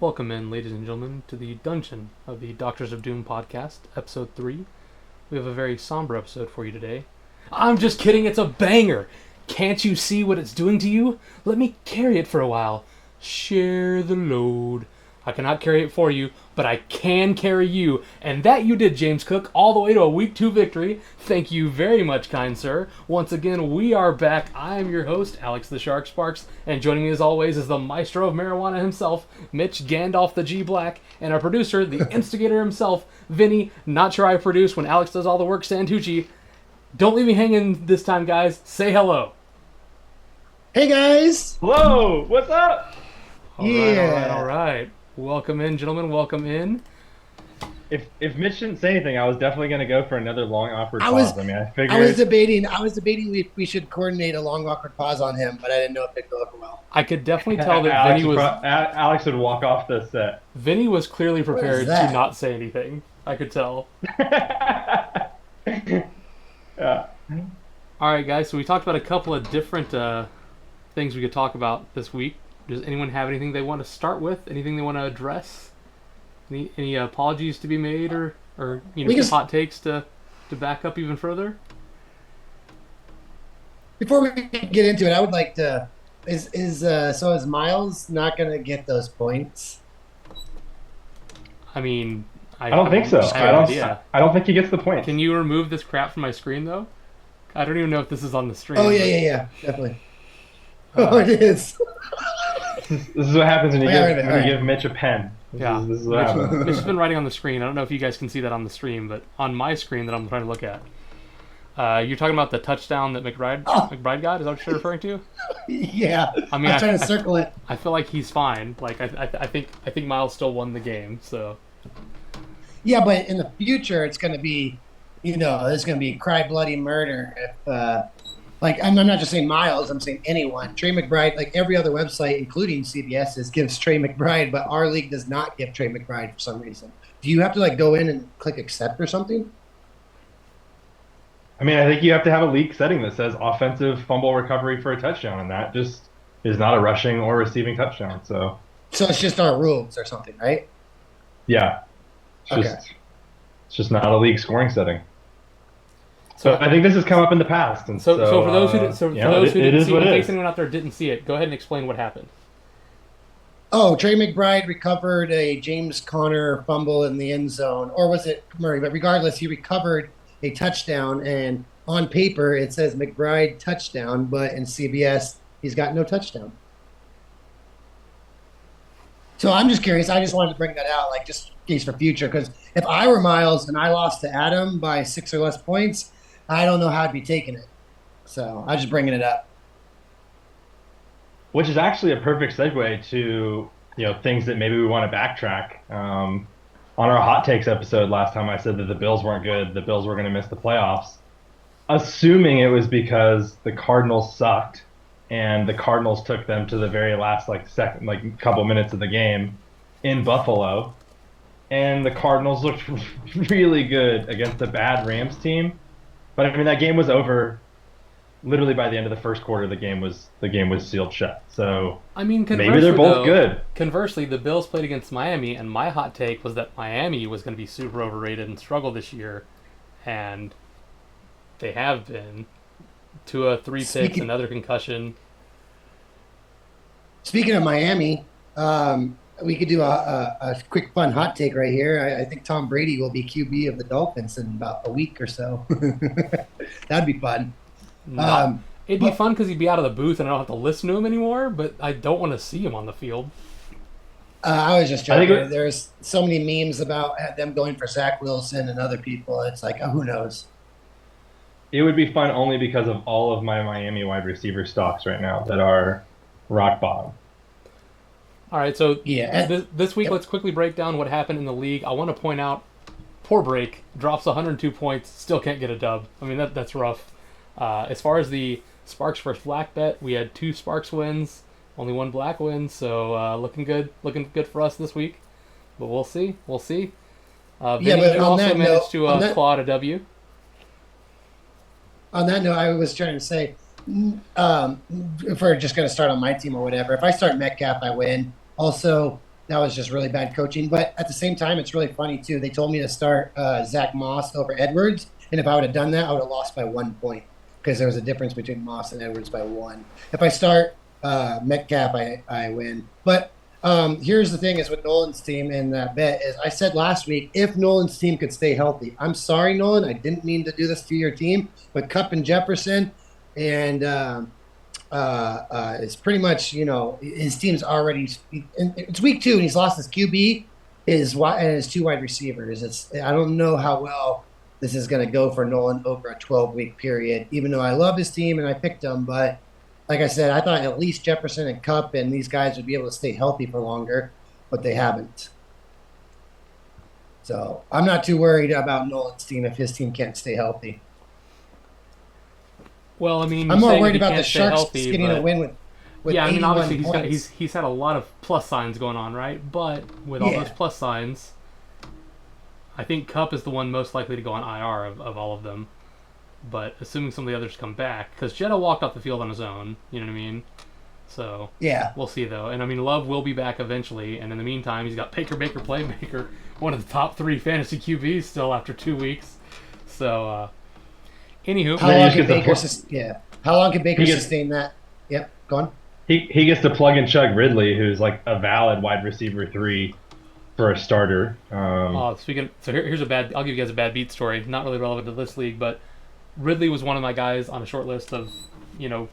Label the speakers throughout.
Speaker 1: Welcome in, ladies and gentlemen, to the dungeon of the Doctors of Doom podcast, episode 3. We have a very somber episode for you today. I'm just kidding, it's a banger! Can't you see what it's doing to you? Let me carry it for a while. Share the load. I cannot carry it for you, but I can carry you. And that you did, James Cook, all the way to a Week 2 victory. Thank you very much, kind sir. Once again, we are back. I am your host, Alex the Shark Sparks, and joining me as always is the maestro of marijuana himself, Mitch Gandalf the G Black, and our producer, the instigator himself, Vinny. Not sure I produce when Alex does all the work, Santucci. Don't leave me hanging this time, guys. Say hello.
Speaker 2: Hey, guys.
Speaker 3: Hello, what's up?
Speaker 1: All right. Welcome in, gentlemen. Welcome in.
Speaker 3: If Mitch didn't say anything, I was definitely going to go for another long awkward pause. I figured.
Speaker 2: I was debating we should coordinate a long awkward pause on him, but I didn't know if it'd go over well.
Speaker 1: I could definitely tell that
Speaker 3: Alex would walk off the set.
Speaker 1: Vinny was clearly prepared to not say anything. I could tell.
Speaker 3: Yeah.
Speaker 1: All right, guys. So we talked about a couple of different things we could talk about this week. Does anyone have anything they want to start with? Anything they want to address? Any apologies to be made, or hot takes to back up even further?
Speaker 2: Before we get into it, I would like to. Is Miles not going to get those points?
Speaker 1: I mean,
Speaker 3: I don't think so. I don't think he gets the point.
Speaker 1: Can you remove this crap from my screen though? I don't even know if this is on the stream.
Speaker 2: Oh yeah, definitely. It is.
Speaker 3: This is what happens when you give Mitch a pen. This is what happens.
Speaker 1: Mitch has been writing on the screen. I don't know if you guys can see that on the stream, but on my screen that I'm trying to look at, you're talking about the touchdown that McBride got. Is that what you're referring to?
Speaker 2: Yeah.
Speaker 1: I mean,
Speaker 2: I'm trying to circle it.
Speaker 1: I feel like he's fine. Like I think Miles still won the game. So.
Speaker 2: Yeah, but in the future, it's going to be, there's going to be cry bloody murder if. I'm not just saying Miles, I'm saying anyone. Trey McBride, like every other website, including CBS's, gives Trey McBride, but our league does not give Trey McBride for some reason. Do you have to go in and click accept or something?
Speaker 3: I mean, I think you have to have a league setting that says offensive fumble recovery for a touchdown, and that just is not a rushing or receiving touchdown. So
Speaker 2: it's just our rules or something, right?
Speaker 3: Yeah. It's just not a league scoring setting. So I think this has come up in the past, and so
Speaker 1: for those who didn't see it, in case
Speaker 3: it
Speaker 1: anyone out there didn't see it, go ahead and explain what happened.
Speaker 2: Oh, Trey McBride recovered a James Conner fumble in the end zone, or was it Murray? But regardless, he recovered a touchdown, and on paper it says McBride touchdown, but in CBS he's got no touchdown. So I'm just curious. I just wanted to bring that out, just in case for future, because if I were Miles and I lost to Adam by 6 or less points, I don't know how I'd be taking it. So I'm just bringing it up.
Speaker 3: Which is actually a perfect segue to things that maybe we want to backtrack. On our hot takes episode last time, I said that the Bills weren't good. The Bills were going to miss the playoffs, assuming it was because the Cardinals sucked, and the Cardinals took them to the very last couple minutes of the game in Buffalo, and the Cardinals looked really good against a bad Rams team. But I mean, that game was over literally by the end of the first quarter. The game was sealed shut. So
Speaker 1: I mean,
Speaker 3: maybe they're both good.
Speaker 1: Conversely, the Bills played against Miami, and my hot take was that Miami was going to be super overrated and struggle this year, and they have been. 3 picks, another concussion.
Speaker 2: Speaking of Miami, we could do a quick fun hot take right here. I think Tom Brady will be QB of the Dolphins in about a week or so. That'd be fun.
Speaker 1: It'd be fun because he'd be out of the booth and I don't have to listen to him anymore, but I don't want to see him on the field.
Speaker 2: I was just joking. There's so many memes about them going for Zach Wilson and other people. It's who knows?
Speaker 3: It would be fun only because of all of my Miami wide receiver stocks right now that are rock bottom.
Speaker 1: All right, so this week, let's quickly break down what happened in the league. I want to point out, poor break, drops 102 points, still can't get a dub. I mean, that's rough. As far as the Sparks versus Black bet, we had 2 Sparks wins, only 1 Black win, so looking good for us this week. But we'll see. Vinny,
Speaker 2: but
Speaker 1: you also managed to claw out a W.
Speaker 2: On that note, I was trying to say, if we're just going to start on my team or whatever, if I start Metcalf, I win. Also, that was just really bad coaching. But at the same time, it's really funny too. They told me to start Zach Moss over Edwards, and if I would have done that, I would have lost by 1 point because there was a difference between Moss and Edwards by 1. If I start Metcalf, I win. But here's the thing: is with Nolan's team and that bet is I said last week if Nolan's team could stay healthy. I'm sorry, Nolan, I didn't mean to do this to your team, but Kupp and Jefferson and it's pretty much, his team's already. It's week 2 and he's lost his QB, and his 2 wide receivers. I don't know how well this is going to go for Nolan over a 12-week period. Even though I love his team and I picked him, but like I said, I thought at least Jefferson and Kupp and these guys would be able to stay healthy for longer, but they haven't. So I'm not too worried about Nolan's team if his team can't stay healthy.
Speaker 1: Well, I mean,
Speaker 2: I'm more worried about the Sharks getting a win with
Speaker 1: yeah, I mean, obviously
Speaker 2: points.
Speaker 1: he's had a lot of plus signs going on, right? But with all those plus signs, I think Kupp is the one most likely to go on IR of all of them. But assuming some of the others come back, because Jetta walked off the field on his own, you know what I mean? So
Speaker 2: yeah,
Speaker 1: we'll see though. And I mean, Love will be back eventually, and in the meantime, he's got Baker Playmaker, one of the top 3 fantasy QBs still after 2 weeks. So. Anywho,
Speaker 2: how long can Baker sustain that? Yep, go on.
Speaker 3: He gets to plug and chug Ridley, who's like a valid wide receiver 3 for a starter.
Speaker 1: So here's I'll give you guys a bad beat story. Not really relevant to this league, but Ridley was one of my guys on a short list of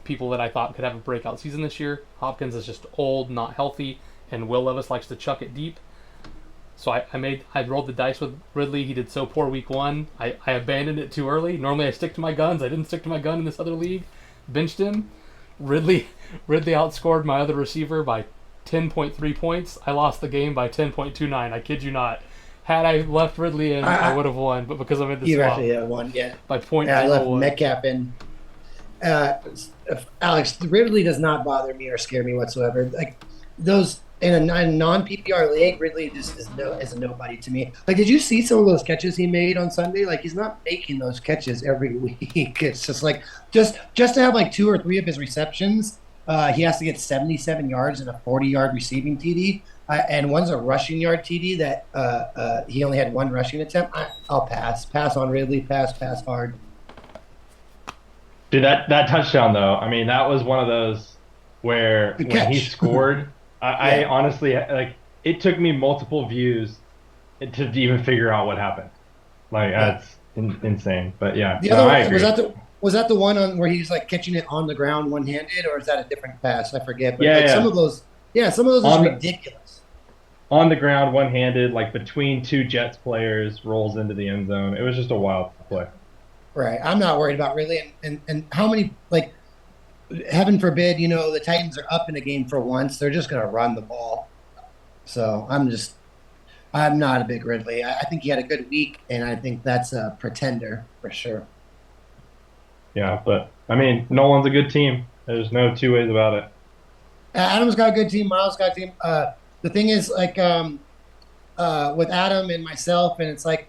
Speaker 1: people that I thought could have a breakout season this year. Hopkins is just old, not healthy, and Will Levis likes to chuck it deep. So I rolled the dice with Ridley. He did so poor week 1. I abandoned it too early. Normally I stick to my guns. I didn't stick to my gun in this other league. Benched him. Ridley outscored my other receiver by 10.3 points. I lost the game by 10.29. I kid you not. Had I left Ridley in, I would have won. But because I made the swap,
Speaker 2: actually won, yeah.
Speaker 1: By 0.01.
Speaker 2: I left Metcalf in. Alex, Ridley does not bother me or scare me whatsoever. Like those. In a non-PPR league, Ridley just is a nobody to me. Like, did you see some of those catches he made on Sunday? Like, he's not making those catches every week. It's just like just to have like 2 or 3 of his receptions, he has to get 77 yards and a 40-yard receiving TD, and one's a rushing yard TD that he only had 1 rushing attempt. I'll pass on Ridley. Pass hard.
Speaker 3: Dude, that touchdown though. I mean, that was one of those where when he scored. I honestly, it took me multiple views to even figure out what happened. That's insane. But yeah,
Speaker 2: the other one, was that the one on where he's like catching it on the ground one-handed, or is that a different pass? I forget. But some of those is ridiculous.
Speaker 3: On the ground, one-handed, like between 2 Jets players, rolls into the end zone. It was just a wild play.
Speaker 2: Right. I'm not worried about really, and how many heaven forbid, the Titans are up in a game for once. They're just going to run the ball. So I'm not a big Ridley. I think he had a good week, and I think that's a pretender for sure.
Speaker 3: Yeah, but I mean, Nolan's a good team. There's no 2 ways about it.
Speaker 2: Adam's got a good team. Miles got a team. The thing is, with Adam and myself, and it's like,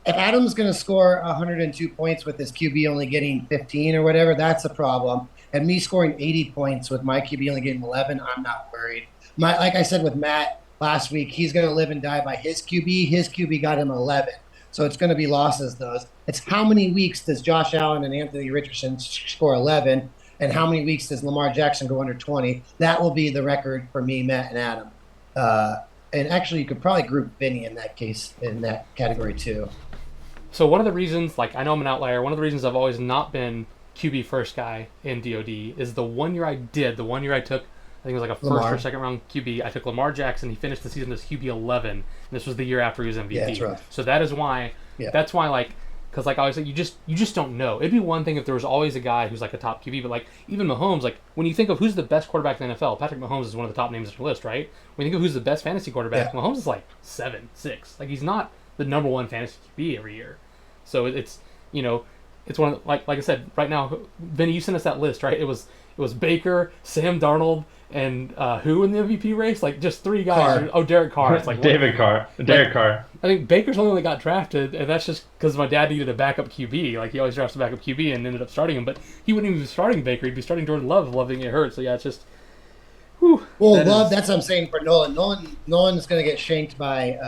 Speaker 2: if Adam's going to score 102 points with his QB only getting 15 or whatever, that's a problem. And me scoring 80 points with my QB only getting 11, I'm not worried. Like I said with Matt last week, he's going to live and die by his QB. His QB got him 11. So it's going to be losses, those. It's how many weeks does Josh Allen and Anthony Richardson score 11, and how many weeks does Lamar Jackson go under 20? That will be the record for me, Matt, and Adam. And actually, you could probably group Vinny in that case, in that category too.
Speaker 1: So one of the reasons, I know I'm an outlier, one of the reasons I've always not been QB first guy in DoD is the one year I took, I think it was like a first or second round QB. I took Lamar Jackson. He finished the season as QB 11. And this was the year after he was MVP.
Speaker 2: Yeah, that's right.
Speaker 1: So that is why. Yeah. That's why, because I always say, you just don't know. It'd be one thing if there was always a guy who's like a top QB, but even Mahomes, when you think of who's the best quarterback in the NFL, Patrick Mahomes is one of the top names on your list, right? When you think of who's the best fantasy quarterback, Mahomes is 7, 6. He's not the number 1 fantasy QB every year. So it's it's one of like I said, right now, Vinny, you sent us that list, right? It was Baker, Sam Darnold, and who in the MVP race? Just 3 guys.
Speaker 2: Carr.
Speaker 1: Oh, Derek Carr. It's
Speaker 3: Derek Carr.
Speaker 1: I think Baker's only got drafted, and that's just because my dad needed a backup QB. He always drafts a backup QB and ended up starting him. But he wouldn't even be starting Baker. He'd be starting Jordan Love. Love didn't get hurt. So yeah, it's just, Whew,
Speaker 2: Well,
Speaker 1: that
Speaker 2: Love,
Speaker 1: is
Speaker 2: that's what I'm saying for Nolan. Nolan's going to get shanked by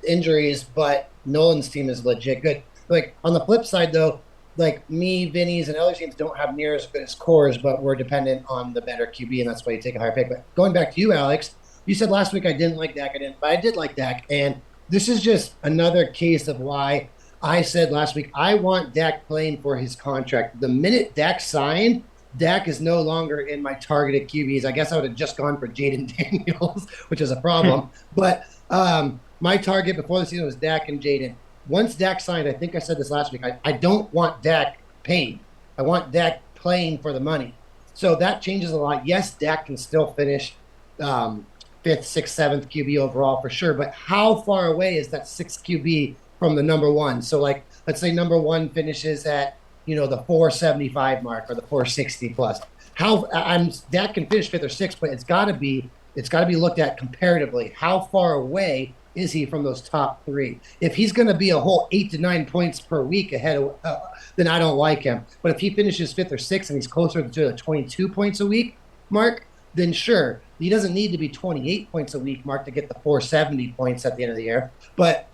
Speaker 2: injuries, but Nolan's team is legit good. Like on the flip side, though, like me, Vinny's, and other teams don't have near as good as cores, but we're dependent on the better QB, and that's why you take a higher pick. But going back to you, Alex, you said last week I didn't like Dak. But I did like Dak, and this is just another case of why I said last week I want Dak playing for his contract. The minute Dak signed, Dak is no longer in my targeted QBs. I guess I would have just gone for Jaden Daniels, which is a problem. But my target before the season was Dak and Jaden. Once Dak signed, I think I said this last week, I don't want Dak paid. I want Dak playing for the money. So that changes a lot. Yes, Dak can still finish fifth, sixth, seventh QB overall for sure. But how far away is that sixth QB from the number one? So, like, let's say number one finishes at the 475 mark or the 460 plus. Dak can finish fifth or sixth, but it's got to be looked at comparatively. How far away is he from those top three? If he's going to be a whole 8 to 9 points per week ahead of, then I don't like him. But if he finishes fifth or sixth and he's closer to the 22 points a week mark, then sure, he doesn't need to be 28 points a week mark to get the 470 points at the end of the year. But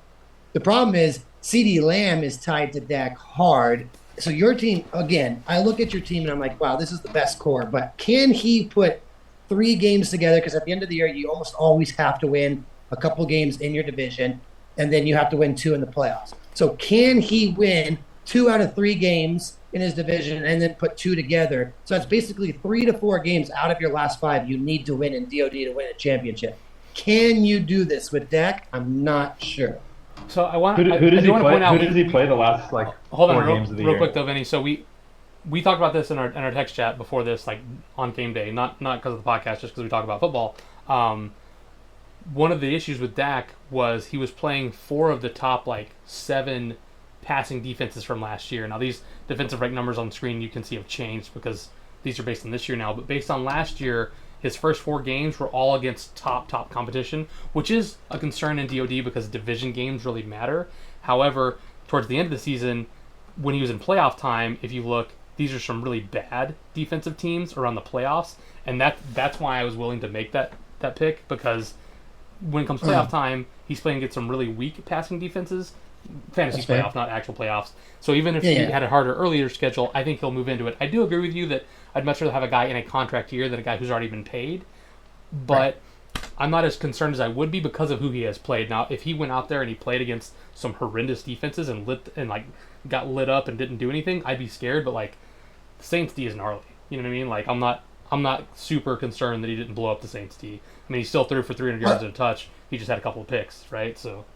Speaker 2: the problem is CeeDee Lamb is tied to Dak hard. So your team, again, I look at your team and I'm like, wow, this is the best core. But can he put 3 games together? Because at the end of the year, you almost always have to win a couple games in your division, and then you have to win 2 in the playoffs. So can he win 2 out of 3 games in his division and then put 2 together? So that's basically 3 to 4 games out of your last 5 you need to win in DoD to win a championship. Can you do this with Dak? I'm not sure.
Speaker 1: So I want.
Speaker 3: Who does he play?
Speaker 1: Out,
Speaker 3: who does he play the last
Speaker 1: hold
Speaker 3: 4
Speaker 1: on,
Speaker 3: games of the
Speaker 1: real
Speaker 3: year?
Speaker 1: quick though, Vinny. So we talked about this in our text chat before this, like on game day, not because of the podcast, just because we talk about football. One of the issues with Dak was he was playing 4 of the top 7 passing defenses from last year. Now these defensive rank numbers on the screen you can see have changed because these are based on this year now, but based on last year, his first 4 games were all against top competition, which is a concern in DoD because division games really matter. However, towards the end of the season, when he was in playoff time, if you look, these are some really bad defensive teams around the playoffs, and that's why I was willing to make that pick, because when it comes playoff time, he's playing against some really weak passing defenses. Fantasy playoff, not actual playoffs. So even if he had a harder earlier schedule, I think he'll move into it. I do agree with you that I'd much rather have a guy in a contract year than a guy who's already been paid. But I'm not as concerned as I would be because of who he has played. Now, if he went out there and he played against some horrendous defenses and got lit up and didn't do anything, I'd be scared. But the Saints D is gnarly. You know what I mean? I'm not super concerned that he didn't blow up the Saints D. I mean, he still threw for 300 yards and a touch. He just had a couple of picks, right? So.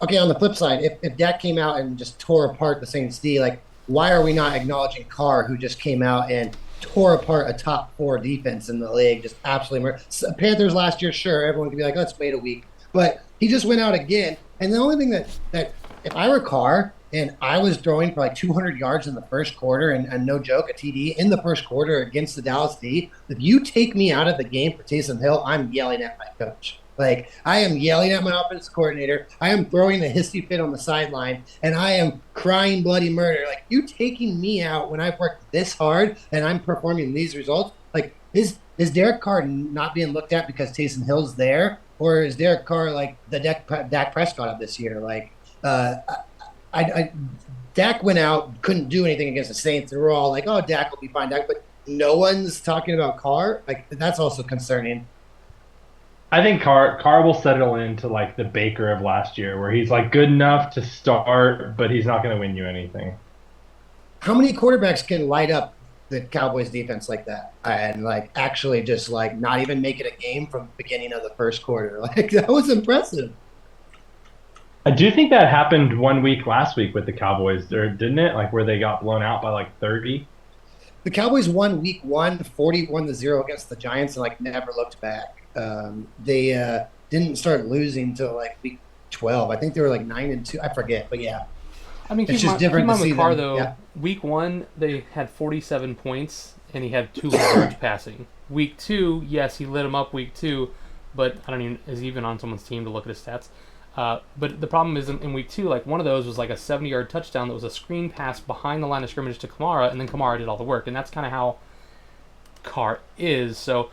Speaker 2: Okay, on the flip side, if Dak came out and just tore apart the Saints D, why are we not acknowledging Carr, who just came out and tore apart a top 4 defense in the league, just absolutely Panthers last year, sure, everyone could be like, let's wait a week. But he just went out again. And the only thing that if I were Carr and I was throwing for 200 yards in the first quarter and no joke, a TD in the first quarter against the Dallas D, if you take me out of the game for Taysom Hill, I'm yelling at my coach. I am yelling at my offensive coordinator. I am throwing a hissy fit on the sideline, and I am crying bloody murder. You taking me out when I've worked this hard and I'm performing these results? Is Derek Carr not being looked at because Taysom Hill's there, or is Derek Carr the Dak Prescott of this year? Dak went out, couldn't do anything against the Saints, and we're all like, "Oh, Dak will be fine." But no one's talking about Carr. That's also concerning.
Speaker 3: I think Carr will settle into the Baker of last year, where he's good enough to start, but he's not going to win you anything.
Speaker 2: How many quarterbacks can light up the Cowboys defense like that and actually just not even make it a game from the beginning of the first quarter? That was impressive.
Speaker 3: I do think that happened 1 week last week with the Cowboys, didn't it? Where they got blown out by 30.
Speaker 2: The Cowboys won week 1, 41-0 against the Giants, and never looked back. They didn't start losing until week 12. I think they were 9-2. I forget, but yeah.
Speaker 1: I mean,
Speaker 2: it's just different to see
Speaker 1: Carr,
Speaker 2: them.
Speaker 1: though.
Speaker 2: Yeah.
Speaker 1: Week 1, they had 47 points, and he had 200 yards passing. Week 2, yes, he lit him up week 2, but I don't even is he even on someone's team to look at his stats. But the problem is in week 2, one of those was a 70-yard touchdown that was a screen pass behind the line of scrimmage to Kamara, and then Kamara did all the work, and that's kind of how Carr is. So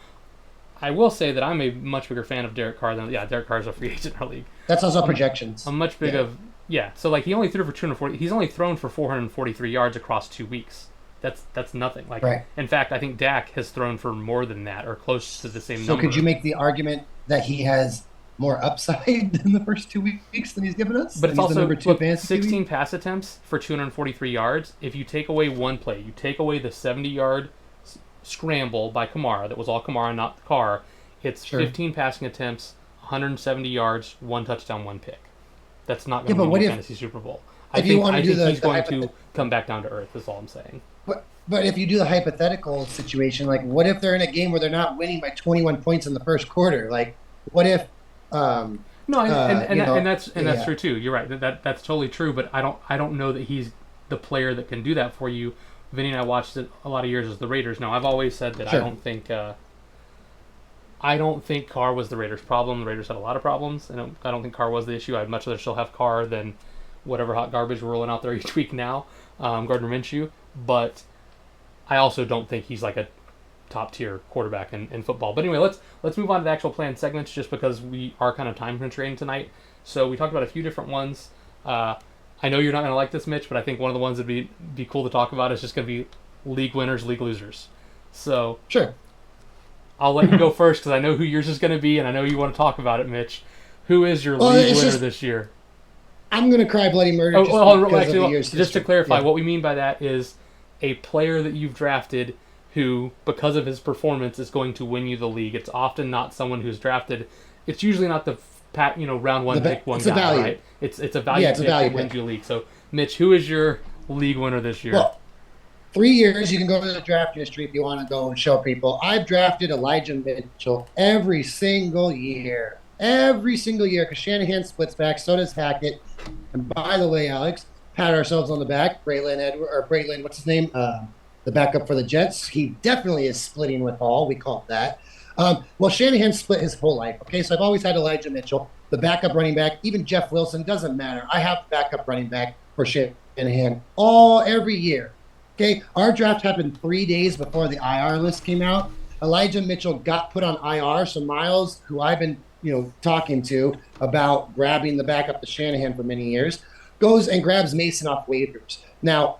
Speaker 1: I will say that I'm a much bigger fan of Derek Carr than Derek Carr's a free agent in our league.
Speaker 2: That's also projections.
Speaker 1: I'm much big of So like he only threw for 240. He's only thrown for 443 yards across 2 weeks. That's nothing. Like in fact, I think Dak has thrown for more than that or close to the same number.
Speaker 2: So could you make the argument that he has more upside than the first 2 weeks than he's given us?
Speaker 1: But it's also
Speaker 2: number 2
Speaker 1: 16 pass attempts for 243 yards. If you take away one play, you take away the 70-yard scramble by Kamara, that was all Kamara, not Carr. It's 15 passing attempts, 170 yards, 1 touchdown, 1 pick. That's not going to win the fantasy Super Bowl. I think he's going to come back down to earth, is all I'm saying.
Speaker 2: But if you do the hypothetical situation, like what if they're in a game where they're not winning by 21 points in the first quarter? Like what if
Speaker 1: that's true too. You're right. That's totally true, but I don't know that he's the player that can do that for you. Vinny and I watched it a lot of years as the Raiders. Now, I've always said that I don't think Carr was the Raiders' problem. The Raiders had a lot of problems, and I don't think Carr was the issue. I'd much rather still have Carr than whatever hot garbage we're rolling out there each week now, Gardner Minshew. But I also don't think he's like a top-tier quarterback in football. But anyway, let's move on to the actual planned segments just because we are kind of time constrained tonight. So we talked about a few different ones. I know you're not going to like this, Mitch, but I think one of the ones that'd be cool to talk about is just going to be league winners, league losers. So
Speaker 2: sure,
Speaker 1: I'll let you go first because I know who yours is going to be, and I know you want to talk about it, Mitch. Who is your league winner this year?
Speaker 2: I'm going to cry bloody murder.
Speaker 1: Just to clarify, what we mean by that is a player that you've drafted who, because of his performance, is going to win you the league. It's often not someone who's drafted. It's usually not the round one pick one guy, right? It's a value pick that wins you a league. So, Mitch, who is your league winner this year?
Speaker 2: Well, 3 years, you can go to the draft history if you want to go and show people. I've drafted Elijah Mitchell every single year. Every single year, because Shanahan splits back, so does Hackett. And by the way, Alex, pat ourselves on the back. Braylon, what's his name? The backup for the Jets. He definitely is splitting with Hall. We call it that. Well, Shanahan split his whole life. Okay, so I've always had Elijah Mitchell, the backup running back. Even Jeff Wilson, doesn't matter. I have backup running back for Shanahan every year. Okay, our draft happened 3 days before the IR list came out. Elijah Mitchell got put on IR. So Miles, who I've been talking to about grabbing the backup to Shanahan for many years, goes and grabs Mason off waivers. Now,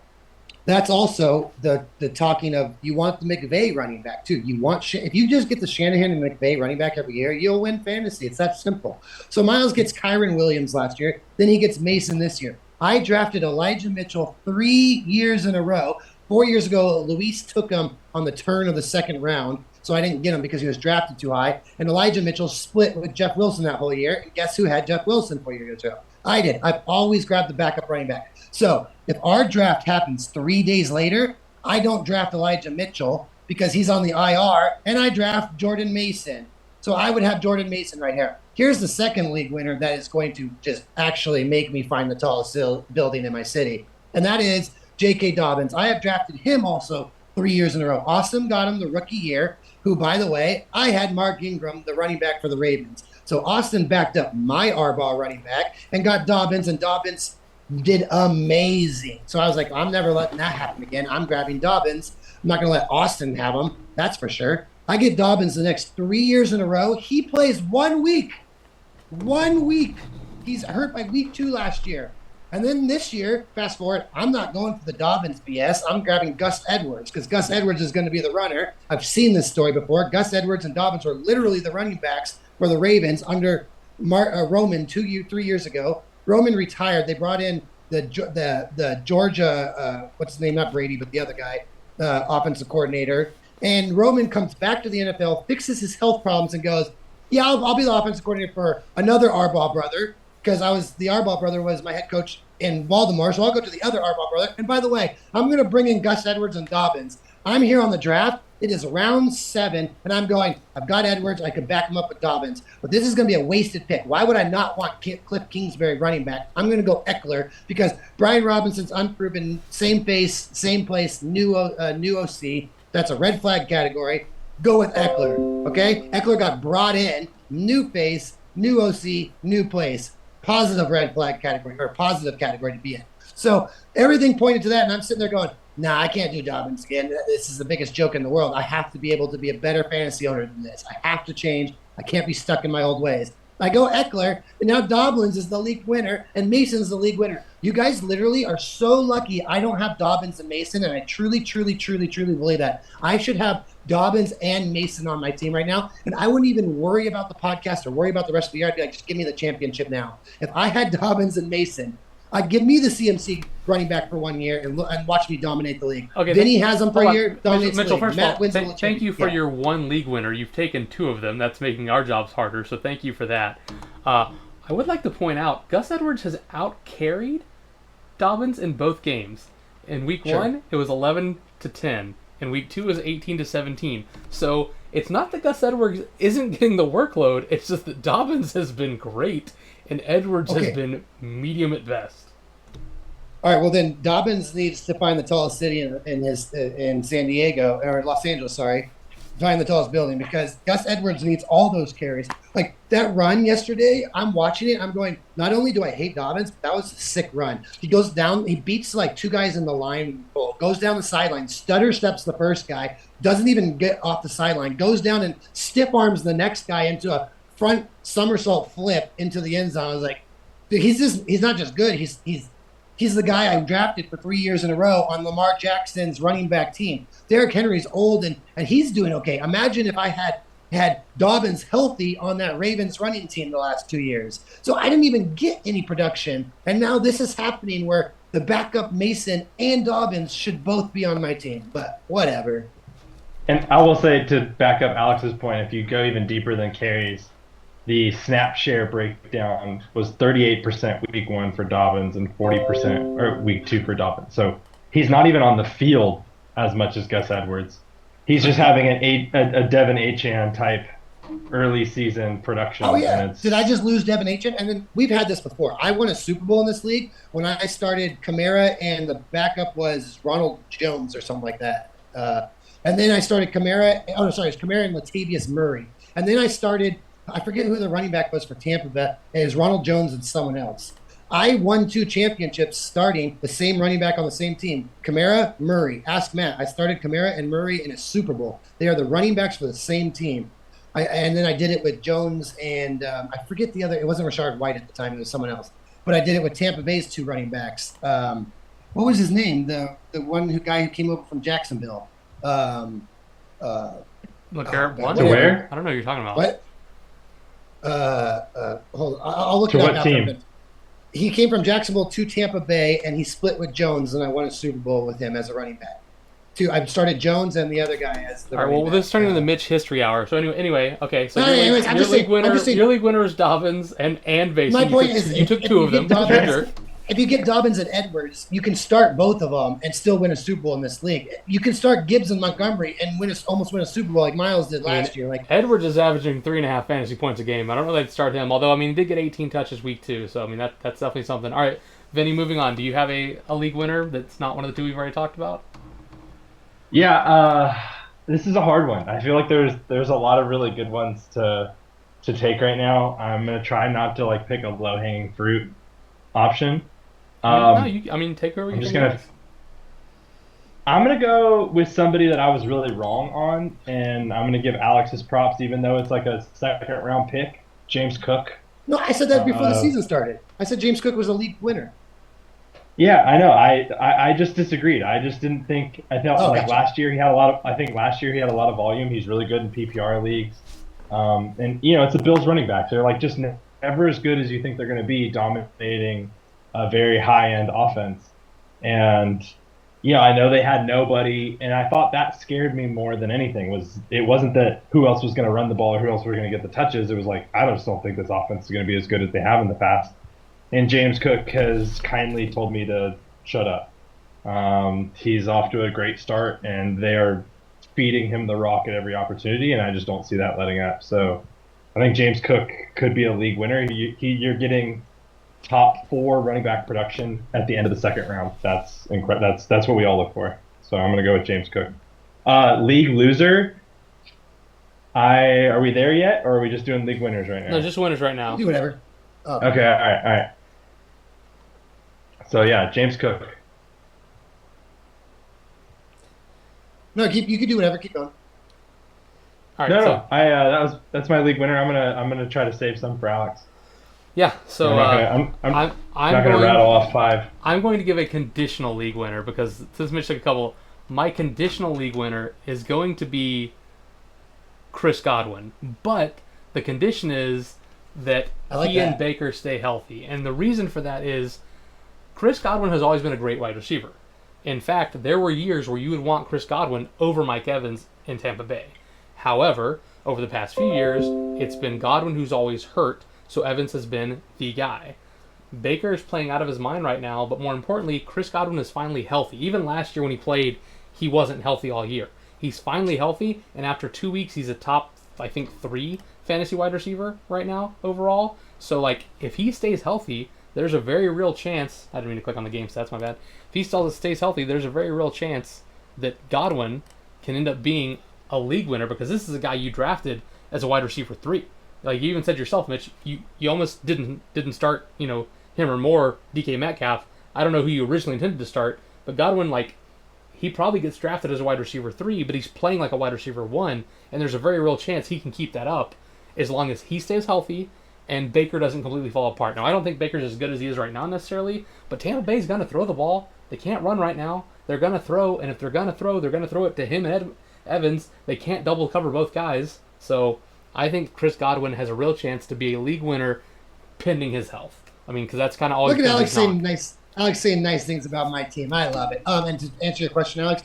Speaker 2: that's also the talking of you want the McVay running back too. You want if you just get the Shanahan and McVay running back every year, you'll win fantasy. It's that simple. So Miles gets Kyron Williams last year, then he gets Mason this year. I drafted Elijah Mitchell 3 years in a row. 4 years ago, Luis took him on the turn of the second round, so I didn't get him because he was drafted too high. And Elijah Mitchell split with Jeff Wilson that whole year. And guess who had Jeff Wilson 4 years ago? I did. I've always grabbed the backup running back. So if our draft happens 3 days later, I don't draft Elijah Mitchell because he's on the IR, and I draft Jordan Mason. So I would have Jordan Mason right here. Here's the second league winner that is going to just actually make me find the tallest building in my city, and that is J.K. Dobbins. I have drafted him also 3 years in a row. Austin got him the rookie year, who, by the way, I had Mark Ingram, the running back for the Ravens. So Austin backed up my R-ball running back and got Dobbins, and Dobbins did amazing. So I was like, I'm never letting that happen again. I'm grabbing Dobbins. I'm not going to let Austin have him. That's for sure. I get Dobbins the next 3 years in a row. He plays 1 week. 1 week. He's hurt by week 2 last year. And then this year, fast forward, I'm not going for the Dobbins BS. I'm grabbing Gus Edwards because Gus Edwards is going to be the runner. I've seen this story before. Gus Edwards and Dobbins were literally the running backs for the Ravens under Roman 3 years ago. Roman retired. They brought in the Georgia, what's his name? Not Brady, but the other guy, offensive coordinator. And Roman comes back to the NFL, fixes his health problems, and goes, yeah, I'll be the offensive coordinator for another Arbaugh brother, because the Arbaugh brother was my head coach in Baltimore, so I'll go to the other Arbaugh brother. And by the way, I'm going to bring in Gus Edwards and Dobbins. I'm here on the draft. It is round 7, and I'm going, I've got Edwards. I could back him up with Dobbins. But this is going to be a wasted pick. Why would I not want Cliff Kingsbury running back? I'm going to go Eckler because Brian Robinson's unproven, same face, same place, new OC. That's a red flag category. Go with Eckler, okay? Eckler got brought in, new face, new OC, new place. Positive red flag category, or positive category to be in. So everything pointed to that, and I'm sitting there going, Nah, I can't do Dobbins again. This is the biggest joke in the world. I have to be able to be a better fantasy owner than this. I have to change. I can't be stuck in my old ways. I go Eckler, and now Dobbins is the league winner, and Mason's the league winner. You guys literally are so lucky I don't have Dobbins and Mason, and I truly, truly, truly, truly believe that. I should have Dobbins and Mason on my team right now, and I wouldn't even worry about the podcast or worry about the rest of the year. I'd be like, just give me the championship now. If I had Dobbins and Mason, give me the CMC running back for 1 year and watch me dominate the league.
Speaker 1: Okay,
Speaker 2: Vinny has them for a year, dominates
Speaker 1: Mitchell,
Speaker 2: the league.
Speaker 1: first
Speaker 2: Matt
Speaker 1: of
Speaker 2: wins
Speaker 1: all, thank you for
Speaker 2: yeah.
Speaker 1: your one league winner. You've taken 2 of them. That's making our jobs harder, so thank you for that. I would like to point out, Gus Edwards has out-carried Dobbins in both games. In week 1, it was 11-10. In week 2, it was 18-17. So it's not that Gus Edwards isn't getting the workload. It's just that Dobbins has been great, and Edwards has been medium at best.
Speaker 2: All right, well then Dobbins needs to find the tallest city in San Diego or Los Angeles, find the tallest building, because Gus Edwards needs all those carries. Like that run yesterday, I'm watching it, I'm going, not only do I hate Dobbins, but that was a sick run. He goes down, he beats like 2 guys in the line, goes down the sideline, stutter steps the first guy, doesn't even get off the sideline, goes down and stiff arms the next guy into a front somersault flip into the end zone. I was like, dude, he's not just good, he's the guy I drafted for 3 years in a row on Lamar Jackson's running back team. Derrick Henry's old, and he's doing okay. Imagine if I had Dobbins healthy on that Ravens running team the last 2 years. So I didn't even get any production. And now this is happening where the backup Mason and Dobbins should both be on my team. But whatever.
Speaker 3: And I will say, to back up Alex's point, if you go even deeper than carries, the snap share breakdown was 38% week 1 for Dobbins and 40% or week 2 for Dobbins. So he's not even on the field as much as Gus Edwards. He's just having a Devin Achane type early season production.
Speaker 2: Oh yeah. Did I just lose Devin Achane? And then we've had this before. I won a Super Bowl in this league when I started Kamara and the backup was Ronald Jones or something like that. And then I started Kamara. Oh no, sorry, it's Kamara and Latavius Murray. And then I started. I forget who the running back was for Tampa Bay. It was Ronald Jones and someone else. I won 2 championships starting the same running back on the same team. Kamara, Murray. Ask Matt. I started Kamara and Murray in a Super Bowl. They are the running backs for the same team. And then I did it with Jones and I forget the other. It wasn't Rashard White at the time. It was someone else. But I did it with Tampa Bay's 2 running backs. What was his name? The guy who came over from Jacksonville.
Speaker 1: LeGarrette Blount?
Speaker 3: Where?
Speaker 1: I don't know what you're talking about.
Speaker 2: What? Hold on. I'll look
Speaker 3: to
Speaker 2: it up
Speaker 3: what
Speaker 2: after.
Speaker 3: team?
Speaker 2: He came from Jacksonville to Tampa Bay, and he split with Jones, and I won a Super Bowl with him as a running back. I started Jones and the other guy as the.
Speaker 1: All right. Well, this is turning into the Mitch history hour. So anyway, okay. So your league winner is Dobbins and Mason.
Speaker 2: My point is,
Speaker 1: you took 2 of them.
Speaker 2: If you get Dobbins and Edwards, you can start both of them and still win a Super Bowl in this league. You can start Gibbs and Montgomery and almost win a Super Bowl like Miles did last year. Like
Speaker 1: Edwards is averaging 3.5 fantasy points a game. I don't really start him, although he did get 18 touches week 2. So that's definitely something. All right, Vinny, moving on. Do you have a league winner that's not one of the 2 we've already talked about?
Speaker 3: Yeah, this is a hard one. I feel like there's a lot of really good ones to take right now. I'm gonna try not to pick a low hanging fruit option.
Speaker 1: Take whoever you think.
Speaker 3: I'm gonna go with somebody that I was really wrong on, and I'm gonna give Alex his props, even though it's like a 2nd round pick. James Cook.
Speaker 2: No, I said that before the season started. I said James Cook was a league winner.
Speaker 3: Yeah, I know. I just disagreed. I just didn't think. I felt
Speaker 2: gotcha.
Speaker 3: last year he had a lot of. I think last year he had a lot of volume. He's really good in PPR leagues, and it's a Bills running back. They're just never as good as you think they're going to be, dominating a very high-end offense. And I know they had nobody, and I thought that scared me more than anything. It wasn't that who else was going to run the ball or who else was going to get the touches. It was I just don't think this offense is going to be as good as they have in the past. And James Cook has kindly told me to shut up. He's off to a great start, and they are feeding him the rock at every opportunity, and I just don't see that letting up. So I think James Cook could be a league winner. You're getting top 4 running back production at the end of the 2nd round. That's incredible. That's what we all look for. So I'm going to go with James Cook. League loser. Are we there yet, or are we just doing league winners right now?
Speaker 1: No, just winners right now.
Speaker 2: Do whatever.
Speaker 3: Oh. Okay. All right. So yeah, James Cook.
Speaker 2: No, you can do whatever. Keep going.
Speaker 1: All right,
Speaker 3: No,
Speaker 1: so
Speaker 3: no, that's my league winner. I'm gonna try to save some for Alex.
Speaker 1: yeah,
Speaker 3: And
Speaker 1: so
Speaker 3: I'm
Speaker 1: I'm
Speaker 3: not gonna
Speaker 1: going
Speaker 3: rattle off 5.
Speaker 1: I'm going to give a conditional league winner because since Mitch took a couple, my conditional league winner is going to be Chris Godwin, but the condition is that
Speaker 2: I like
Speaker 1: he and
Speaker 2: that.
Speaker 1: Baker stay healthy, and the reason for that is Chris Godwin has always been a great wide receiver. In fact, there were years where you would want Chris Godwin over Mike Evans in Tampa Bay. However, over the past few years, it's been Godwin who's always hurt, so Evans has been the guy. Baker is playing out of his mind right now, but more importantly, Chris Godwin is finally healthy. Even last year when he played, he wasn't healthy all year. He's finally healthy, and after 2 weeks, he's a top, I think, 3 fantasy wide receiver right now overall. So, like, if he stays healthy, there's a very real chance. I didn't mean to click on the game stats, my bad. If he still stays healthy, there's a very real chance that Godwin can end up being a league winner because this is a guy you drafted as a wide receiver 3. Like you even said yourself, Mitch, you almost didn't start, him or more DK Metcalf. I don't know who you originally intended to start, but Godwin, like, he probably gets drafted as a wide receiver 3, but he's playing like a wide receiver 1, and there's a very real chance he can keep that up as long as he stays healthy and Baker doesn't completely fall apart. Now, I don't think Baker's as good as he is right now necessarily, but Tampa Bay's going to throw the ball. They can't run right now. They're going to throw, and if they're going to throw it to him and Evans. They can't double cover both guys. So I think Chris Godwin has a real chance to be a league winner pending his health. I mean, because that's kind of always
Speaker 2: Look at
Speaker 1: been
Speaker 2: Alex
Speaker 1: his knock.
Speaker 2: saying nice. Alex saying nice things about my team. I love it. And to answer your question, Alex,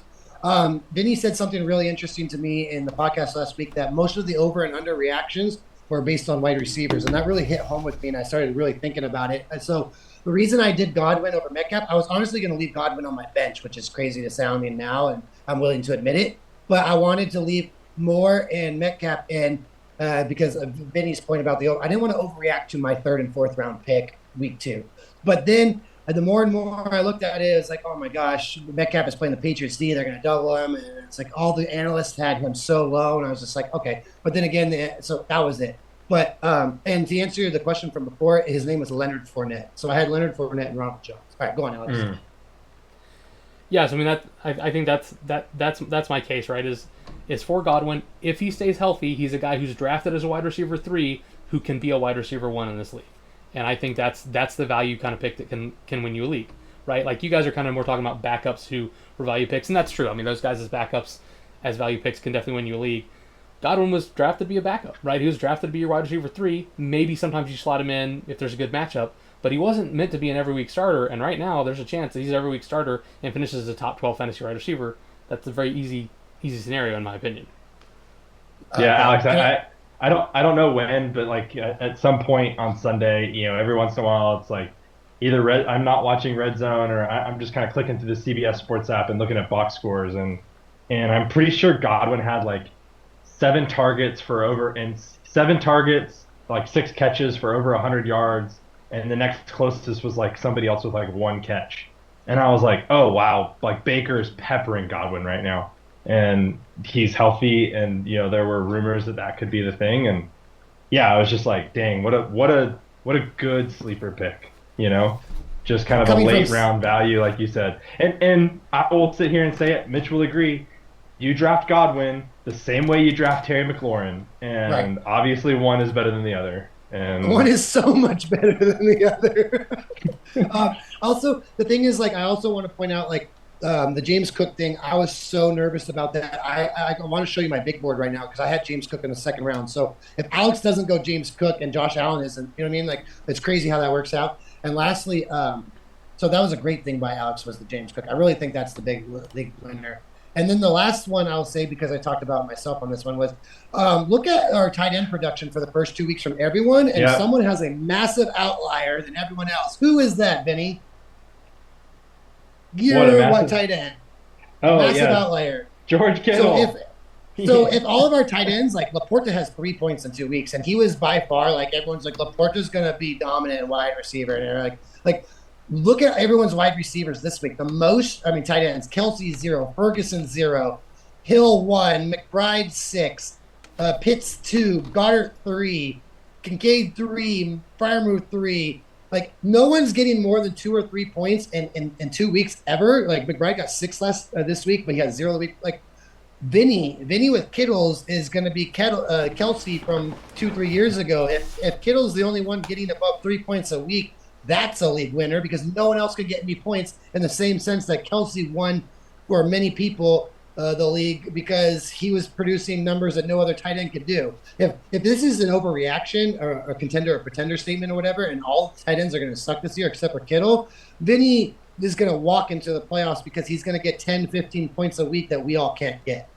Speaker 2: Vinny said something really interesting to me in the podcast last week that most of the over and under reactions were based on wide receivers, and that really hit home with me. And I started really thinking about it. And so the reason I did Godwin over Metcalf, I was honestly going to leave Godwin on my bench, which is crazy to sounding now, and I'm willing to admit it. But I wanted to leave Moore and Metcalf in because of Vinny's point about the over. I didn't want to overreact to my 3rd and 4th round pick week 2. But then the more and more I looked at it, it's like, oh my gosh, Metcalf is playing the Patriots D. They're going to double him. And it's like all the analysts had him so low. And I was just like, okay. But then again, so that was it. But, and to answer the question from before, his name was Leonard Fournette. So I had Leonard Fournette and Ronald Jones. All right, go on, Alex.
Speaker 1: Yes, I mean I think that's my case, right? Is for Godwin, if he stays healthy, he's a guy who's drafted as a wide receiver 3 who can be a wide receiver 1 in this league. And I think that's the value kind of pick that can win you a league, right? Like you guys are kind of more talking about backups who were value picks, and that's true. I mean, those guys as backups, as value picks can definitely win you a league. Godwin was drafted to be a backup, right? He was drafted to be your wide receiver 3. Maybe sometimes you slot him in if there's a good matchup, but he wasn't meant to be an every week starter. And right now, there's a chance that he's an every week starter and finishes as a top 12 fantasy wide receiver. That's a very easy scenario in my opinion.
Speaker 3: Yeah, Alex, I don't know when, but like at some point on Sunday, every once in a while, it's like either I'm not watching Red Zone or I'm just kind of clicking through the CBS Sports app and looking at box scores, and I'm pretty sure Godwin had like 7 targets, like 6 catches for over 100 yards, and the next closest was like somebody else with like 1 catch, and I was like, oh wow, like Baker's peppering Godwin right now. And he's healthy, and there were rumors that could be the thing, and yeah, I was just like, dang, what a good sleeper pick, just kind of a late round value, like you said. And I will sit here and say it, Mitch will agree. You draft Godwin the same way you draft Terry McLaurin, and right. Obviously one is better than the other. And
Speaker 2: one is so much better than the other. Also, the thing is, like, I also want to point out, like, the James Cook thing, I was so nervous about that. I want to show you my big board right now because I had James Cook in the 2nd round. So if Alex doesn't go James Cook and Josh Allen isn't, you know what I mean? Like, it's crazy how that works out. And lastly, so that was a great thing by Alex was the James Cook. I really think that's the big winner. And then the last one I'll say, because I talked about myself on this one, was look at our tight end production for the first 2 weeks from everyone, and someone has a massive outlier than everyone else. Who is that, Vinny? What tight end?
Speaker 3: Oh,
Speaker 2: massive outlier.
Speaker 3: George Kittle.
Speaker 2: So if all of our tight ends, like Laporta has 3 points in 2 weeks, and he was by far, like, everyone's like, Laporta's going to be dominant wide receiver. And they're like, look at everyone's wide receivers this week. Tight ends, Kelsey 0, Ferguson 0, Hill 1, McBride 6, Pitts 2, Goddard 3, Kincaid 3, Freiermuth 3. Like, no one's getting more than 2 or 3 points in 2 weeks ever. Like, McBride got 6 last this week, but he had 0 the week. Like, Vinny with Kittles is going to be Kelsey from 2-3 years ago. If Kittle's the only one getting above 3 points a week, that's a league winner because no one else could get any points in the same sense that Kelsey won for many people the league because he was producing numbers that no other tight end could do. If this is an overreaction or a contender or pretender statement or whatever, and all tight ends are going to suck this year except for Kittle, Vinny is going to walk into the playoffs because he's going to get 10, 15 points a week that we all can't get.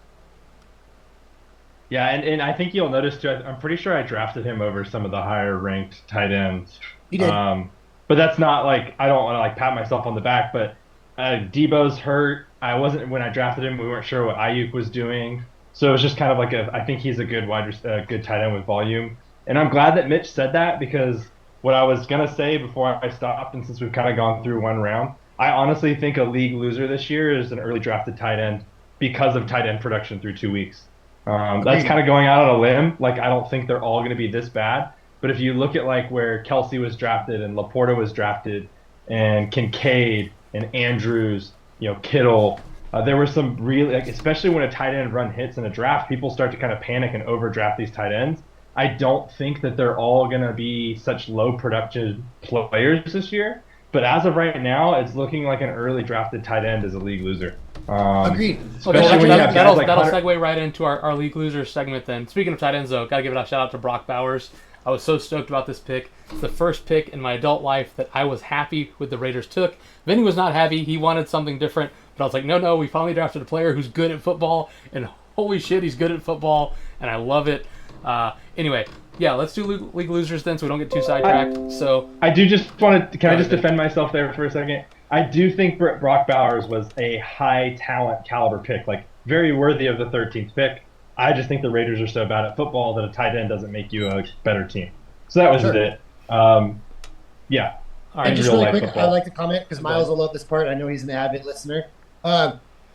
Speaker 3: Yeah, and I think you'll notice too. I'm pretty sure I drafted him over some of the higher ranked tight ends.
Speaker 2: You did.
Speaker 3: But that's not like I don't want to like pat myself on the back. But Debo's hurt. I wasn't when I drafted him. We weren't sure what Ayuk was doing, so it was just kind of like I think he's a good good tight end with volume. And I'm glad that Mitch said that because what I was gonna say before I stopped, and since we've kind of gone through one round, I honestly think a league loser this year is an early drafted tight end because of tight end production through 2 weeks. That's kind of going out on a limb. Like I don't think they're all going to be this bad. But if you look at like where Kelsey was drafted and Laporta was drafted and Kincaid and Andrews, Kittle, there were some really, like, especially when a tight end run hits in a draft, people start to kind of panic and overdraft these tight ends. I don't think that they're all going to be such low production players this year. But as of right now, it's looking like an early drafted tight end is a league loser.
Speaker 2: Agreed.
Speaker 1: That'll segue right into our league losers segment then. Speaking of tight ends, though, got to give it a shout out to Brock Bowers. I was so stoked about this pick. It's the first pick in my adult life that I was happy with the Raiders took. Vinny was not happy. He wanted something different. But I was like, no, we finally drafted a player who's good at football. And holy shit, he's good at football. And I love it. Anyway, yeah, let's do league losers then so we don't get too sidetracked.
Speaker 3: I do just want to, can I just defend myself there for a second? I do think Brock Bowers was a high talent caliber pick, like very worthy of the 13th pick. I just think the Raiders are so bad at football that a tight end doesn't make you a better team. So that was it. Yeah.
Speaker 2: All right, and just really quick, football. I'd like to comment because Miles will love this part. I know he's an avid listener.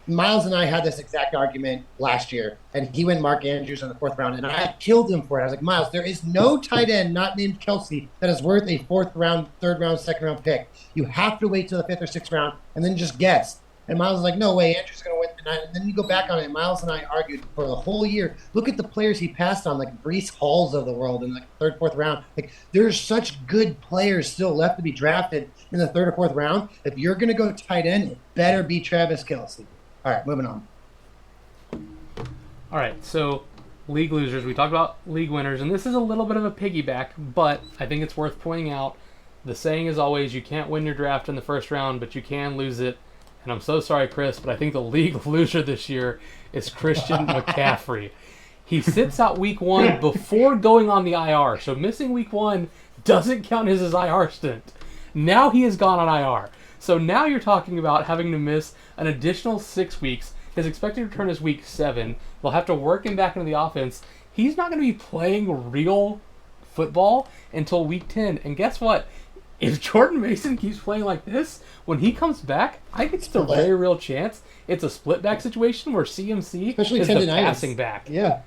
Speaker 2: Miles and I had this exact argument last year, and he went Mark Andrews in the 4th round, and I killed him for it. I was like, Miles, there is no tight end not named Kelsey that is worth a 4th round, 3rd round, 2nd round pick. You have to wait till the 5th or 6th round and then just guess. And Miles was like, no way, Andrew's going to win. And then you go back on it, and Miles and I argued for the whole year. Look at the players he passed on, like Breece Halls of the world in the 3rd, 4th round. Like, there's such good players still left to be drafted in the 3rd or 4th round. If you're going to go tight end, it better be Travis Kelce. All right, moving on.
Speaker 1: All right, so league losers. We talked about league winners, and this is a little bit of a piggyback, but I think it's worth pointing out. The saying is always, you can't win your draft in the 1st round, but you can lose it. And I'm so sorry, Chris, but I think the league loser this year is Christian McCaffrey. He sits out week 1 before going on the IR. So missing week 1 doesn't count as his IR stint. Now he has gone on IR. So now you're talking about having to miss an additional 6 weeks. His expected return is week 7. They'll have to work him back into the offense. He's not going to be playing real football until week 10. And guess what? If Jordan Mason keeps playing like this, when he comes back, I think it's a very real chance. It's a split back situation where CMC
Speaker 2: especially
Speaker 1: is the passing back.
Speaker 2: Yeah.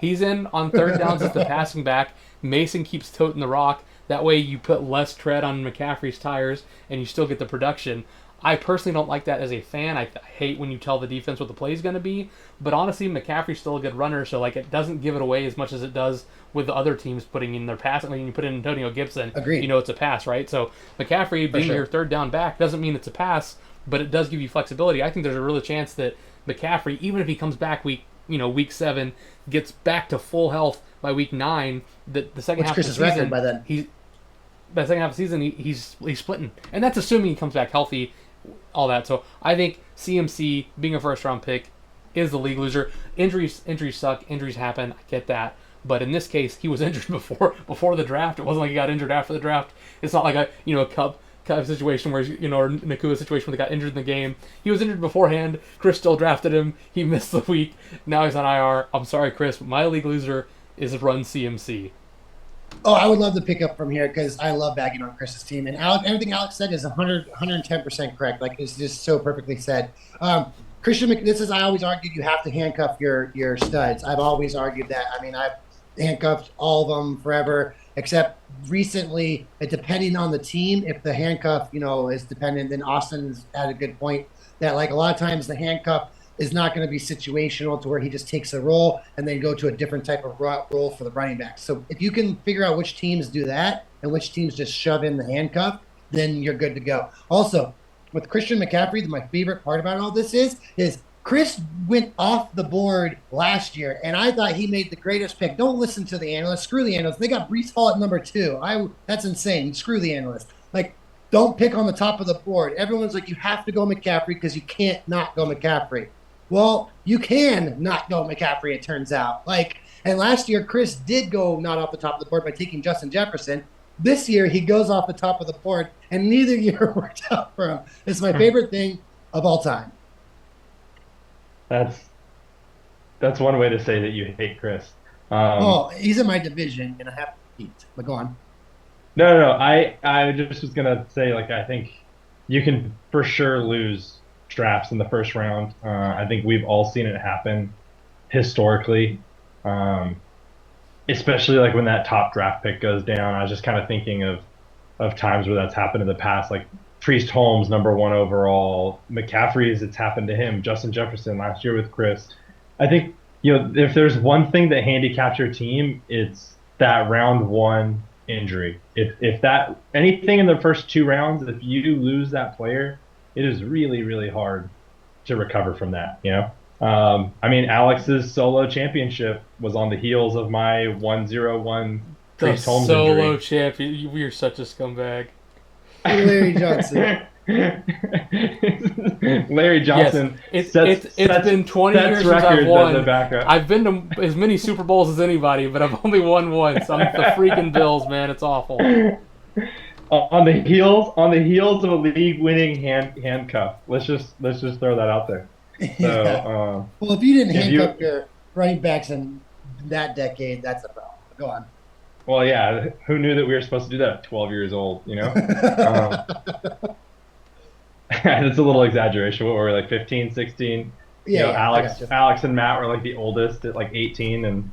Speaker 1: He's in on 3rd downs as the passing back. Mason keeps toting the rock. That way you put less tread on McCaffrey's tires and you still get the production. I personally don't like that as a fan. I hate when you tell the defense what the play is going to be. But honestly, McCaffrey's still a good runner, so like it doesn't give it away as much as it does with the other teams putting in their pass. I mean, you put in Antonio Gibson,
Speaker 2: Agreed.
Speaker 1: You know it's a pass, right? So McCaffrey being your 3rd down back doesn't mean it's a pass, but it does give you flexibility. I think there's a real chance that McCaffrey, even if he comes back week 7, gets back to full health by week 9, that the second half of the season
Speaker 2: by then.
Speaker 1: By the second half of the season, he's splitting. And that's assuming he comes back healthy, all that. So I think CMC, being a 1st round pick, is the league loser. Injuries suck. Injuries happen. I get that. But in this case, he was injured before the draft. It wasn't like he got injured after the draft. It's not like a Cup situation where, or Nakua situation where they got injured in the game. He was injured beforehand. Chris still drafted him. He missed the week. Now he's on IR. I'm sorry, Chris, but my league loser is Run CMC.
Speaker 2: Oh, I would love to pick up from here because I love bagging on Chris's team. And everything Alex said is 110% correct. Like, it's just so perfectly said. Christian, I always argued you have to handcuff your studs. I've always argued that. I mean, I've handcuffed all of them forever, except recently, depending on the team, if the handcuff, is dependent, then Austin's had a good point that, like, a lot of times the handcuff is not going to be situational to where he just takes a role and then go to a different type of role for the running back. So if you can figure out which teams do that and which teams just shove in the handcuff, then you're good to go. Also, with Christian McCaffrey, my favorite part about all this is Chris went off the board last year, and I thought he made the greatest pick. Don't listen to the analysts. Screw the analysts. They got Breece Hall at number 2. That's insane. Screw the analysts. Like, don't pick on the top of the board. Everyone's like, you have to go McCaffrey because you can't not go McCaffrey. Well, you can not go McCaffrey, it turns out. And last year, Chris did go not off the top of the board by taking Justin Jefferson. This year, he goes off the top of the board, and neither year worked out for him. It's my favorite thing of all time.
Speaker 3: That's one way to say that you hate Chris.
Speaker 2: He's in my division, and I have to compete. But go on.
Speaker 3: No. I just was gonna say, I think you can for sure lose drafts in the first round. I think we've all seen it happen historically, especially when that top draft pick goes down. I was just kind of thinking of times where that's happened in the past, like Priest Holmes, number 1 overall, McCaffrey's, it's happened to him, Justin Jefferson last year with Chris. I think, if there's one thing that handicaps your team, it's that round 1 injury. If that anything in the first 2 rounds, if you lose that player, it is really, really hard to recover from that, Alex's solo championship was on the heels of my 101 Priest Holmes injury.
Speaker 1: Solo champion. We are such a scumbag.
Speaker 2: Larry Johnson.
Speaker 3: Larry Johnson.
Speaker 1: Yes. It's been 20 years since I've won. I've been to as many Super Bowls as anybody, but I've only won once. I'm the freaking Bills, man. It's awful.
Speaker 3: On the heels of a league-winning handcuff. Let's just throw that out there. So,
Speaker 2: well, if you didn't handcuff your running backs in that decade, that's a problem. Go on.
Speaker 3: Well, yeah. Who knew that we were supposed to do that at 12 years old? It's a little exaggeration. What were we, 15, 16?
Speaker 2: Yeah.
Speaker 3: Alex and Matt were the oldest at 18, and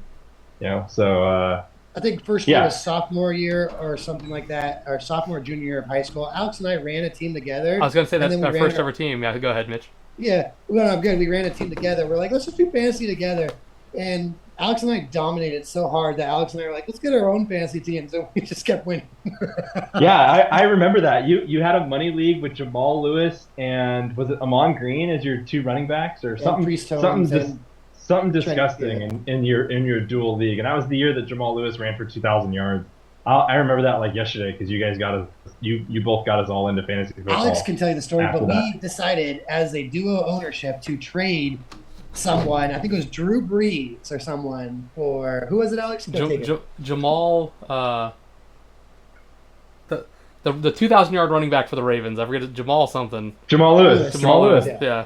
Speaker 3: so.
Speaker 2: I think first year was sophomore year or something like that, or sophomore, junior year of high school. Alex and I ran a team together.
Speaker 1: I was going to say that's our first ever team. Yeah, go ahead, Mitch.
Speaker 2: Yeah, well, good. We ran a team together. We're let's just do fantasy together. And Alex and I dominated so hard that Alex and I were let's get our own fantasy team. So we just kept winning.
Speaker 3: Yeah, I remember that. You had a money league with Jamal Lewis and was it Amon Green as your 2 running backs or something? Something disgusting in your dual league. And that was the year that Jamal Lewis ran for 2,000 yards. I remember that yesterday because you guys got us. You both got us all into fantasy football.
Speaker 2: Alex can tell you the story, but we decided as a duo ownership to trade someone. I think it was Drew Brees or someone for who was it, Alex?
Speaker 1: Jamal. The 2,000-yard running back for the Ravens. I forget Jamal something.
Speaker 3: Jamal Lewis.
Speaker 1: Jamal Lewis. Yeah.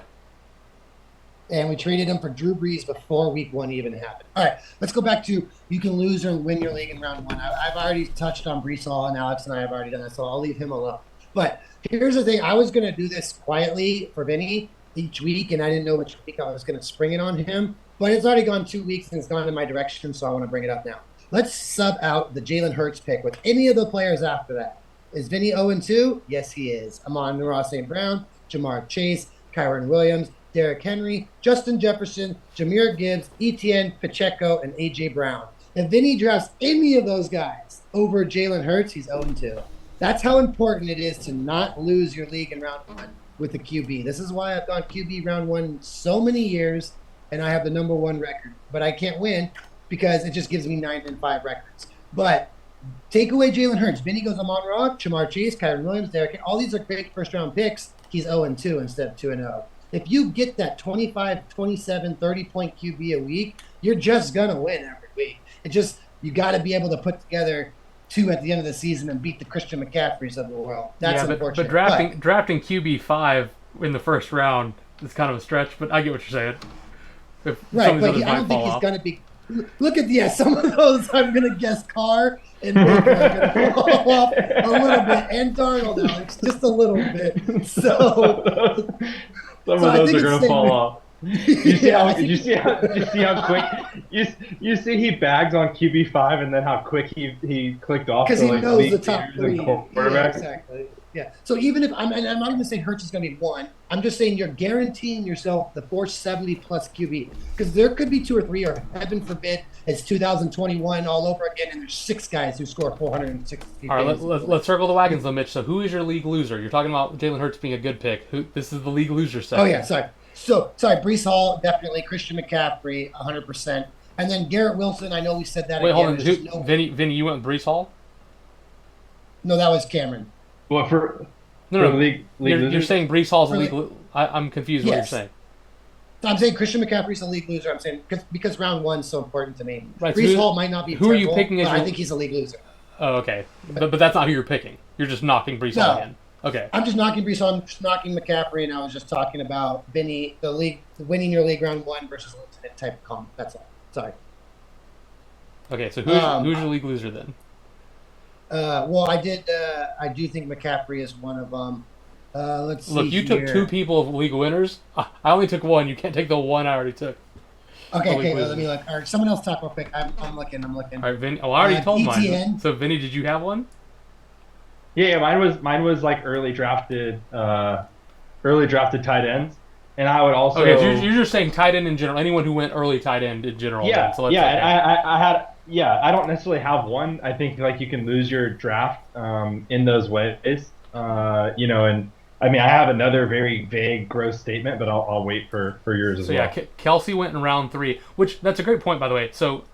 Speaker 2: And we traded him for Drew Brees before week 1 even happened. All right, let's go back to you can lose or win your league in round 1. I've already touched on Brees Hall, and Alex and I have already done that, so I'll leave him alone. But here's the thing. I was going to do this quietly for Vinny each week, and I didn't know which week I was going to spring it on him. But it's already gone 2 weeks, and it's gone in my direction, so I want to bring it up now. Let's sub out the Jalen Hurts pick with any of the players after that. Is Vinny 0-2? Yes, he is. Amon-Ra St. Brown, Jamar Chase, Kyron Williams, Derrick Henry, Justin Jefferson, Jahmyr Gibbs, Etienne, Pacheco, and A.J. Brown. If Vinny drafts any of those guys over Jalen Hurts, he's 0-2. That's how important it is to not lose your league in round 1 with the QB. This is why I've gone QB round 1 so many years, and I have the number 1 record. But I can't win because it just gives me 9-5 records. But take away Jalen Hurts. Vinny goes Amon-Ra, Jamar Chase, Kyron Williams, Derrick. All these are great first-round picks. He's 0-2 instead of 2-0. If you get that 25, 27, 30-point QB a week, you're just going to win every week. You got to be able to put together 2 at the end of the season and beat the Christian McCaffreys of the world. That's unfortunate.
Speaker 1: But drafting QB 5 in the first round is kind of a stretch, but I get what you're saying.
Speaker 2: Right, but I don't think he's going to be – look at some of those I'm going to guess Carr and Baker are going to fall off a little bit, and Darnold, Alex, just a little bit. So
Speaker 3: some of those are going to fall off. You see how quick you see he bags on QB5 and then how quick he clicked off
Speaker 2: because he knows the top 3
Speaker 3: quarterbacks.
Speaker 2: Yeah, exactly. Yeah. So even if and I'm not even saying Hurts is going to be one, I'm just saying you're guaranteeing yourself the 470 plus QB because there could be two or three, or heaven forbid, it's 2021 all over again, and there's 6 guys who score 460.
Speaker 1: All right, let's circle the wagons though, Mitch. So who is your league loser? You're talking about Jalen Hurts being a good pick. This is the league loser section.
Speaker 2: Oh yeah, sorry. So sorry, Brees Hall definitely, Christian McCaffrey 100%, and then Garrett Wilson. I know we said that.
Speaker 1: Wait,
Speaker 2: again.
Speaker 1: hold on. Vinny, you went with Brees Hall?
Speaker 2: No, that was Cameron.
Speaker 3: Well, for
Speaker 1: league you're saying Brees Hall's a league. I'm confused what you're saying.
Speaker 2: I'm saying Christian McCaffrey's a league loser. I'm saying because round one's so important to me.
Speaker 1: Right,
Speaker 2: Brees Hall might not be.
Speaker 1: Who
Speaker 2: terrible,
Speaker 1: are you picking?
Speaker 2: I think he's a league loser.
Speaker 1: Oh, okay, but that's not who you're picking. You're just knocking Brees Hall again. Okay.
Speaker 2: I'm just knocking Brees Hall. I'm just knocking McCaffrey, and I was just talking about Vinny, the league, winning your league round one versus lieutenant type of comp. That's all. Sorry.
Speaker 1: Okay, so who's your league loser then?
Speaker 2: Well, I do think McCaffrey is one of them. Let's see.
Speaker 1: Look, you took 2 people of league winners. I only took 1. You can't take the 1 I already took.
Speaker 2: Okay, let me look. All right, someone else talk real quick. I'm looking. All
Speaker 1: right, Vinny. Oh, I already told
Speaker 2: ETN.
Speaker 1: mine. So, Vinny, did you have one?
Speaker 3: Yeah, mine was like early drafted tight ends, and I would also.
Speaker 1: Okay, so you're just saying tight end in general. Anyone who went early tight end in general.
Speaker 3: Yeah,
Speaker 1: then. So
Speaker 3: I had. Yeah, I don't necessarily have one. I think like you can lose your draft in those ways. And I mean I have another very vague, gross statement, but I'll wait for yours as well.
Speaker 1: So yeah, Kelsey went in round 3, which that's a great point by the way. So,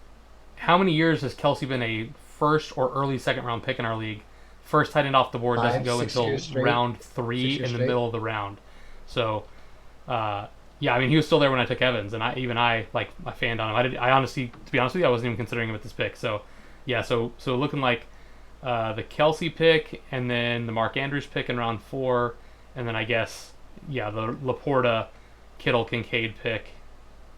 Speaker 1: how many years has Kelsey been a first or early second round pick in our league? First tight end off the board doesn't go until round 3 in the middle of the round. So, yeah, I mean he was still there when I took Evans, and I fanned on him. I honestly, to be honest with you, I wasn't even considering him at this pick. So, yeah, so looking like the Kelsey pick, and then the Mark Andrews pick in round 4, and then I guess the Laporta, Kittle, Kincaid pick,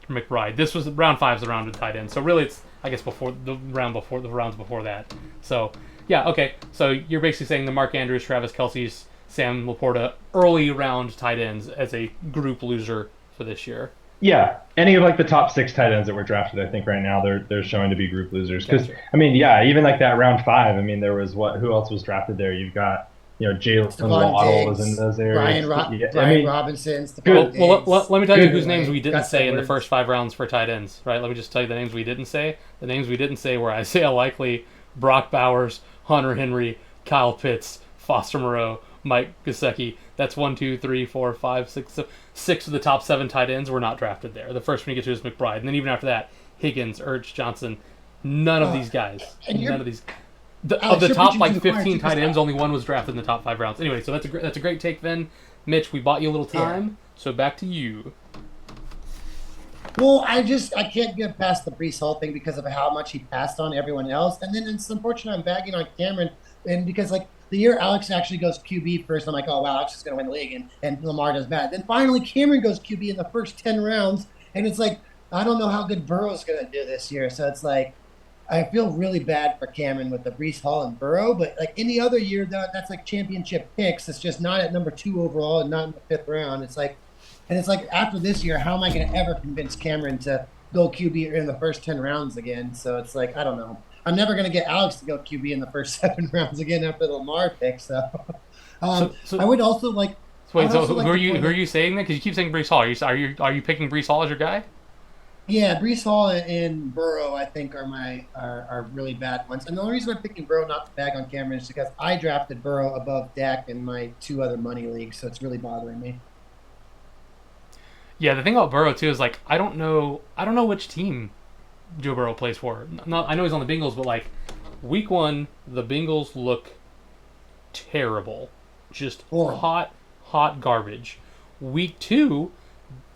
Speaker 1: McBride. This was round 5's the round of tight end. So really, it's I guess before the rounds before that. So yeah, okay. So you're basically saying the Mark Andrews, Travis Kelsey's, Sam Laporta early round tight ends as a group loser for this year.
Speaker 3: Yeah, any of like the top 6 tight ends that were drafted, I think right now they're showing to be group losers. Because
Speaker 1: gotcha.
Speaker 3: I mean, yeah, even like that round 5. I mean, there was who else was drafted there? You've got Jalen Waddle was in those areas.
Speaker 2: Brian Robinson.
Speaker 1: Well, let me tell you whose names we didn't say in the first 5 rounds for tight ends. Right? Let me just tell you the names we didn't say. The names we didn't say were Isaiah Likely, Brock Bowers, Hunter Henry, Kyle Pitts, Foster Moreau, Mike Gesicki. That's 1, 2, 3, 4, 5, 6. So 6 of the top 7 tight ends were not drafted there. The first one you get to is McBride, and then even after that, Higgins, Ertz, Johnson. None of these guys. None of these. Of the top 15 tight ends, only 1 was drafted in the top 5 rounds. Anyway, so that's a great take, Vin. Mitch, we bought you a little time, so back to you.
Speaker 2: Well, I can't get past the Brees Hall thing because of how much he passed on everyone else, and then it's unfortunate I'm bagging on Cameron, and because like the year Alex actually goes QB first, I'm like, oh wow, Alex is going to win the league, and Lamar does bad. Then finally Cameron goes QB in the first 10 rounds, and it's like I don't know how good Burrow's going to do this year, so it's like. I feel really bad for Cameron with the Brees Hall and Burrow, but like any other year, that's like championship picks. It's just not at number 2 overall and not in the 5th round. It's like after this year, how am I going to ever convince Cameron to go QB in the first 10 rounds again? So it's like I don't know. I'm never going to get Alex to go QB in the first 7 rounds again after the Lamar pick. So, I would also like.
Speaker 1: Wait, so who are you saying that? Because you keep saying Brees Hall. Are you picking Brees Hall as your guy?
Speaker 2: Yeah, Brees Hall and Burrow, I think, are really bad ones. And the only reason I'm picking Burrow not to bag on Cameron is because I drafted Burrow above Dak in my 2 other money leagues, so it's really bothering me.
Speaker 1: Yeah, the thing about Burrow too is like I don't know which team Joe Burrow plays for. I know he's on the Bengals, but like week 1, the Bengals look terrible, just hot garbage. Week 2.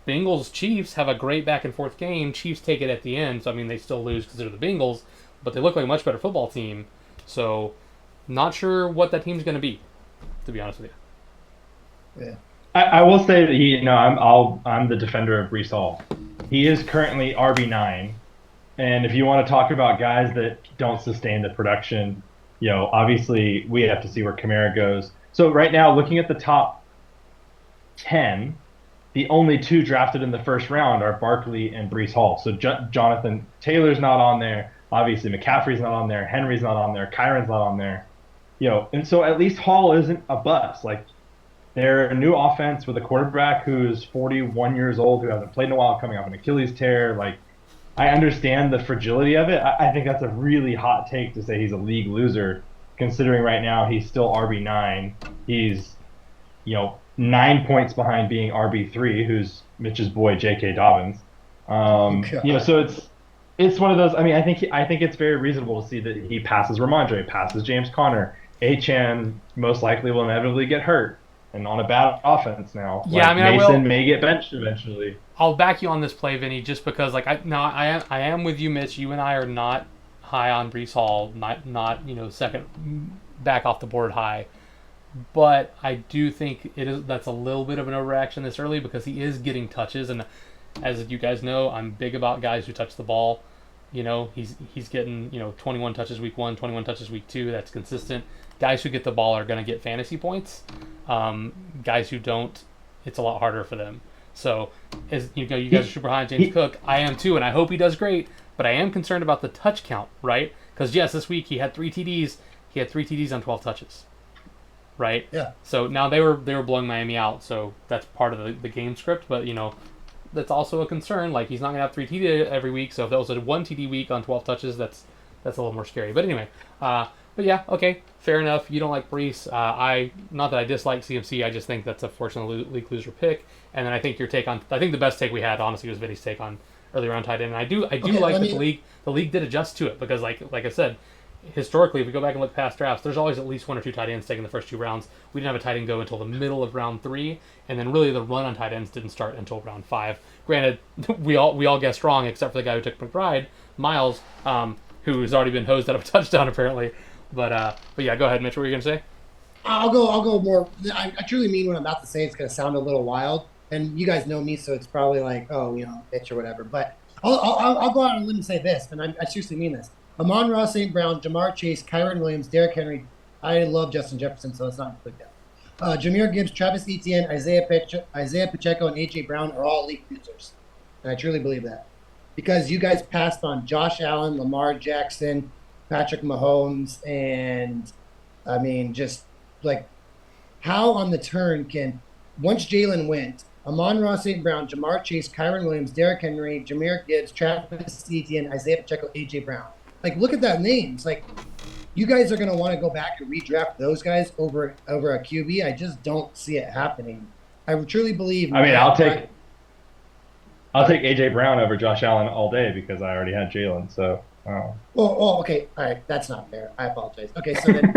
Speaker 1: Bengals Chiefs have a great back and forth game. Chiefs take it at the end, so I mean they still lose because they're the Bengals, but they look like a much better football team. So, not sure what that team's going to be, to be honest with you.
Speaker 2: Yeah,
Speaker 3: I will say that I'm the defender of Brees Hall. He is currently RB9, and if you want to talk about guys that don't sustain the production, obviously we have to see where Kamara goes. So right now, looking at the top 10. The only 2 drafted in the first round are Barkley and Brees Hall. So Jonathan Taylor's not on there. Obviously, McCaffrey's not on there. Henry's not on there. Kyron's not on there. and so at least Hall isn't a bust. Like they're a new offense with a quarterback who's 41 years old, who hasn't played in a while, coming off an Achilles tear. Like I understand the fragility of it. I think that's a really hot take to say he's a league loser, considering right now he's still RB9. He's 9 points behind being RB3, who's Mitch's boy J.K. Dobbins. So it's one of those. I mean, I think it's very reasonable to see that he passes Ramondre, passes James Conner. Achan most likely will inevitably get hurt, and on a bad offense now.
Speaker 1: Yeah,
Speaker 3: like, Mason may get benched eventually.
Speaker 1: I'll back you on this play, Vinny, just because I am with you, Mitch. You and I are not high on Breece Hall, not second back off the board high. But I do think that's a little bit of an overreaction this early because he is getting touches, and as you guys know, I'm big about guys who touch the ball. He's getting 21 touches week 1, 21 touches week 2. That's consistent. Guys who get the ball are going to get fantasy points. Guys who don't, it's a lot harder for them. So, as you guys are super high on James Cook. I am too, and I hope he does great. But I am concerned about the touch count, right? Because yes, this week he had 3 TDs. He had 3 TDs on 12 touches. Right?
Speaker 2: Yeah.
Speaker 1: So now they were blowing Miami out, so that's part of the game script. But that's also a concern. Like he's not gonna have 3 TD every week. So if that was a 1 TD week on 12 touches, that's a little more scary. But anyway, but yeah, okay, fair enough. You don't like Breece. Not that I dislike CMC. I just think that's a fortunate league loser pick. And then I think the best take we had honestly was Vinny's take on early round tight end. And I do like that the league did adjust to it because like I said. Historically, if we go back and look past drafts, there's always at least 1 or 2 tight ends taken the first 2 rounds. We didn't have a tight end go until the middle of round 3, and then really the run on tight ends didn't start until round 5. Granted, we all guessed wrong except for the guy who took McBride, Miles, who's already been hosed out of a touchdown apparently. But yeah, go ahead, Mitch. What were you gonna say?
Speaker 2: I'll go more. I truly mean what I'm about to say. It's gonna sound a little wild, and you guys know me, so it's probably like, bitch or whatever. But I'll go out on a limb and say this, and I seriously mean this. Amon-Ra St. Brown, Jamar Chase, Kyron Williams, Derrick Henry. I love Justin Jefferson, so let's not include that. Jahmyr Gibbs, Travis Etienne, Isaiah Pacheco, and A.J. Brown are all elite users. And I truly believe that. Because you guys passed on Josh Allen, Lamar Jackson, Patrick Mahomes, and, I mean, just, like, how on the turn can, once Jalen went, Amon-Ra St. Brown, Jamar Chase, Kyron Williams, Derrick Henry, Jahmyr Gibbs, Travis Etienne, Isaiah Pacheco, A.J. Brown. Like, look at that names. Like, you guys are going to want to go back and redraft those guys over a QB. I just don't see it happening. I truly believe.
Speaker 3: I mean, I'll take AJ Brown over Josh Allen all day because I already had Jalen. So.
Speaker 2: Okay. All right, that's not fair. I apologize. Okay, so then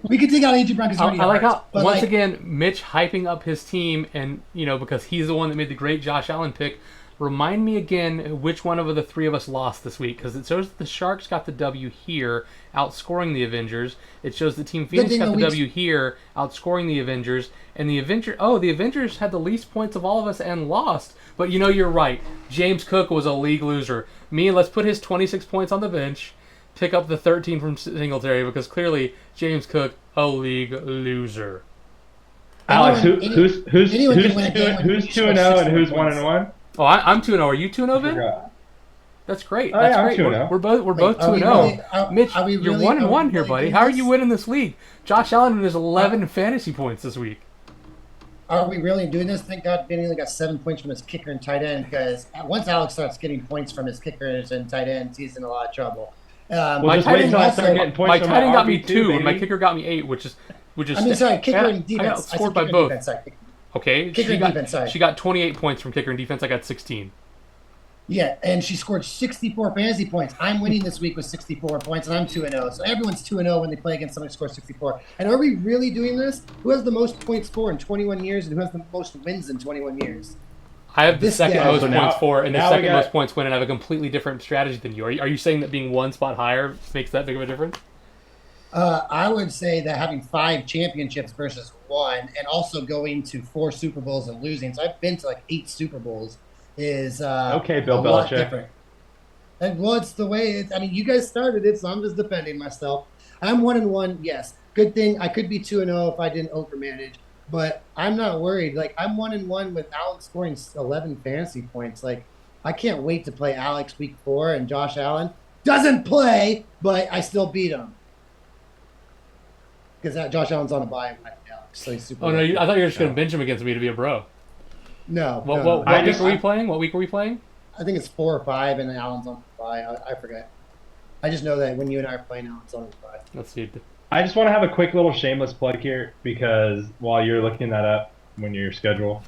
Speaker 2: we can take out AJ Brown because
Speaker 1: I like how once again Mitch hyping up his team and because he's the one that made the great Josh Allen pick. Remind me again which one of the 3 of us lost this week, because it shows that the Sharks got the W here, outscoring the Avengers. It shows the Team Phoenix got the W here, outscoring the Avengers, and the Avengers had the least points of all of us and lost. But you're right. James Cook was a league loser. Let's put his 26 points on the bench, pick up the 13 from Singletary, because clearly James Cook, a league loser.
Speaker 3: Alex, who's 2-0 and who's 1-1?
Speaker 1: Oh, I'm 2-0. Are you 2-0, Vin? That's great. That's great.
Speaker 3: I'm 2-0.
Speaker 1: We're both 2-0. Mitch, you're 1-1 here, buddy. How are you winning this league? Josh Allen has 11 fantasy points this week.
Speaker 2: Are we really doing this? Thank God Ben only got 7 points from his kicker and tight end, because once Alex starts getting points from his kickers and tight ends, he's in a lot of trouble.
Speaker 1: My tight end got me 2, and my kicker got me 8, which is.
Speaker 2: Kicker and defense.
Speaker 1: I got scored by both.
Speaker 2: Defense,
Speaker 1: okay, she got 28 points from kicker and defense. I got 16.
Speaker 2: Yeah, and she scored 64 fantasy points. I'm winning this week with 64 points, and I'm 2-0. So everyone's 2-0 when they play against somebody who scores 64. And are we really doing this? Who has the most points for in 21 years, and who has the most wins in 21 years?
Speaker 1: I have the second most points for, and the second most points win, and I have a completely different strategy than you. Are you saying that being 1 spot higher makes that big of a difference?
Speaker 2: I would say that having 5 championships versus 1, and also going to 4 Super Bowls and losing. So I've been to like 8 Super Bowls. Is
Speaker 3: okay, Bill Belichick.
Speaker 2: Different. And it's the way you guys started it, so I'm just defending myself. I'm 1-1, yes. Good thing I could be 2-0 if I didn't overmanage, but I'm not worried. Like, I'm 1-1 with Alex scoring 11 fantasy points. Like, I can't wait to play Alex week 4, and Josh Allen doesn't play, but I still beat him. because Josh Allen's on a bye right now, so he's super.
Speaker 1: Oh no, I thought you were just
Speaker 3: No.
Speaker 1: going to bench him against me to be a bro.
Speaker 2: No,
Speaker 1: What
Speaker 2: no,
Speaker 1: what,
Speaker 2: no.
Speaker 1: what week
Speaker 3: just-
Speaker 1: are we playing? What week are we playing?
Speaker 2: I think it's 4 or 5, and Allen's on bye. I forget. I just know that when you and I are playing, Allen's on bye.
Speaker 1: Let's see.
Speaker 3: I just want to have a quick little shameless plug here because while you're looking that up when your schedule,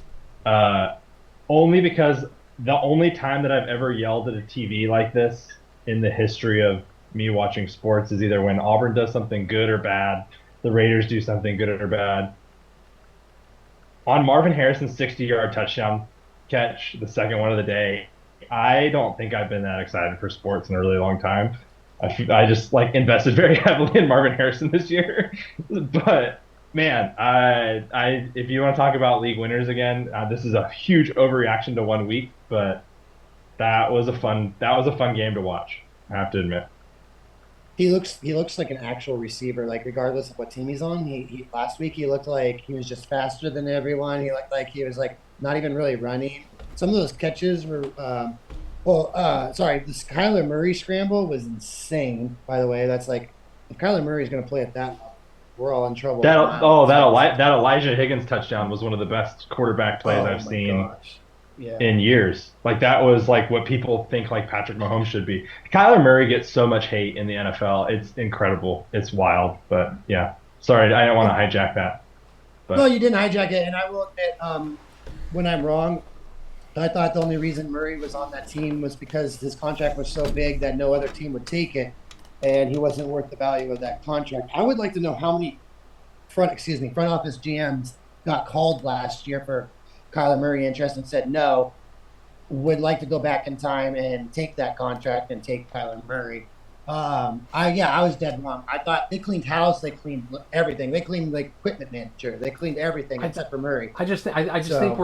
Speaker 3: only because the only time that I've ever yelled at a TV like this in the history of me watching sports is either when Auburn does something good or bad, the Raiders do something good or bad. On Marvin Harrison's 60-yard touchdown catch, the second one of the day, I don't think I've been that excited for sports in a really long time. I just like invested very heavily in Marvin Harrison this year, but man, if you want to talk about league winners again, this is a huge overreaction to 1 week, but that was a fun game to watch. I have to admit.
Speaker 2: He looks like an actual receiver, like regardless of what team he's on. He last week he looked like he was just faster than everyone. He looked like he was like not even really running. Some of those catches were this Kyler Murray scramble was insane, by the way. That's like if Kyler Murray is going to play at that level, we're all in trouble.
Speaker 3: That Elijah Higgins touchdown was one of the best quarterback plays I've seen in years. Like that was like what people think like Patrick Mahomes should be. Kyler Murray gets so much hate in the NFL. It's incredible. It's wild. But yeah, sorry, I don't want to hijack that. But
Speaker 2: No, you didn't hijack it, and I will admit when I'm wrong. I thought the only reason Murray was on that team was because his contract was so big that no other team would take it, and he wasn't worth the value of that contract. I would like to know how many front office GMs got called last year for Kyler Murray interest and said no, would like to go back in time and take that contract and take Kyler Murray. I was dead wrong. I thought they cleaned house, they cleaned everything, they cleaned like equipment manager, they cleaned everything except for Murray.
Speaker 1: I just think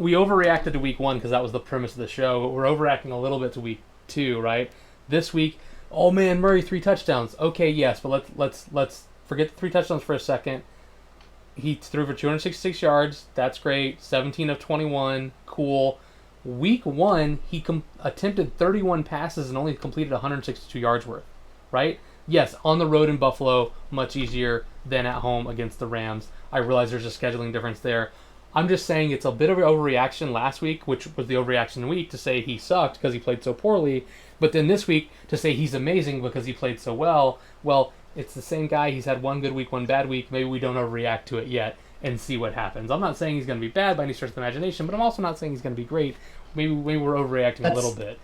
Speaker 1: we overreacted to week 1 because that was the premise of the show. But we're overreacting a little bit to week 2, right? This week, oh man, Murray 3 touchdowns. Okay, yes, but let's forget the 3 touchdowns for a second. He threw for 266 yards. That's great. 17 of 21. Cool. Week 1, he attempted 31 passes and only completed 162 yards worth, right? Yes, on the road in Buffalo, much easier than at home against the Rams. I realize there's a scheduling difference there. I'm just saying it's a bit of an overreaction last week, which was the overreaction week, to say he sucked because he played so poorly. But then this week, to say he's amazing because he played so well, it's the same guy. He's had one good week, one bad week. Maybe we don't overreact to it yet and see what happens. I'm not saying he's going to be bad by any stretch of the imagination, but I'm also not saying he's going to be great. Maybe we're overreacting a little bit.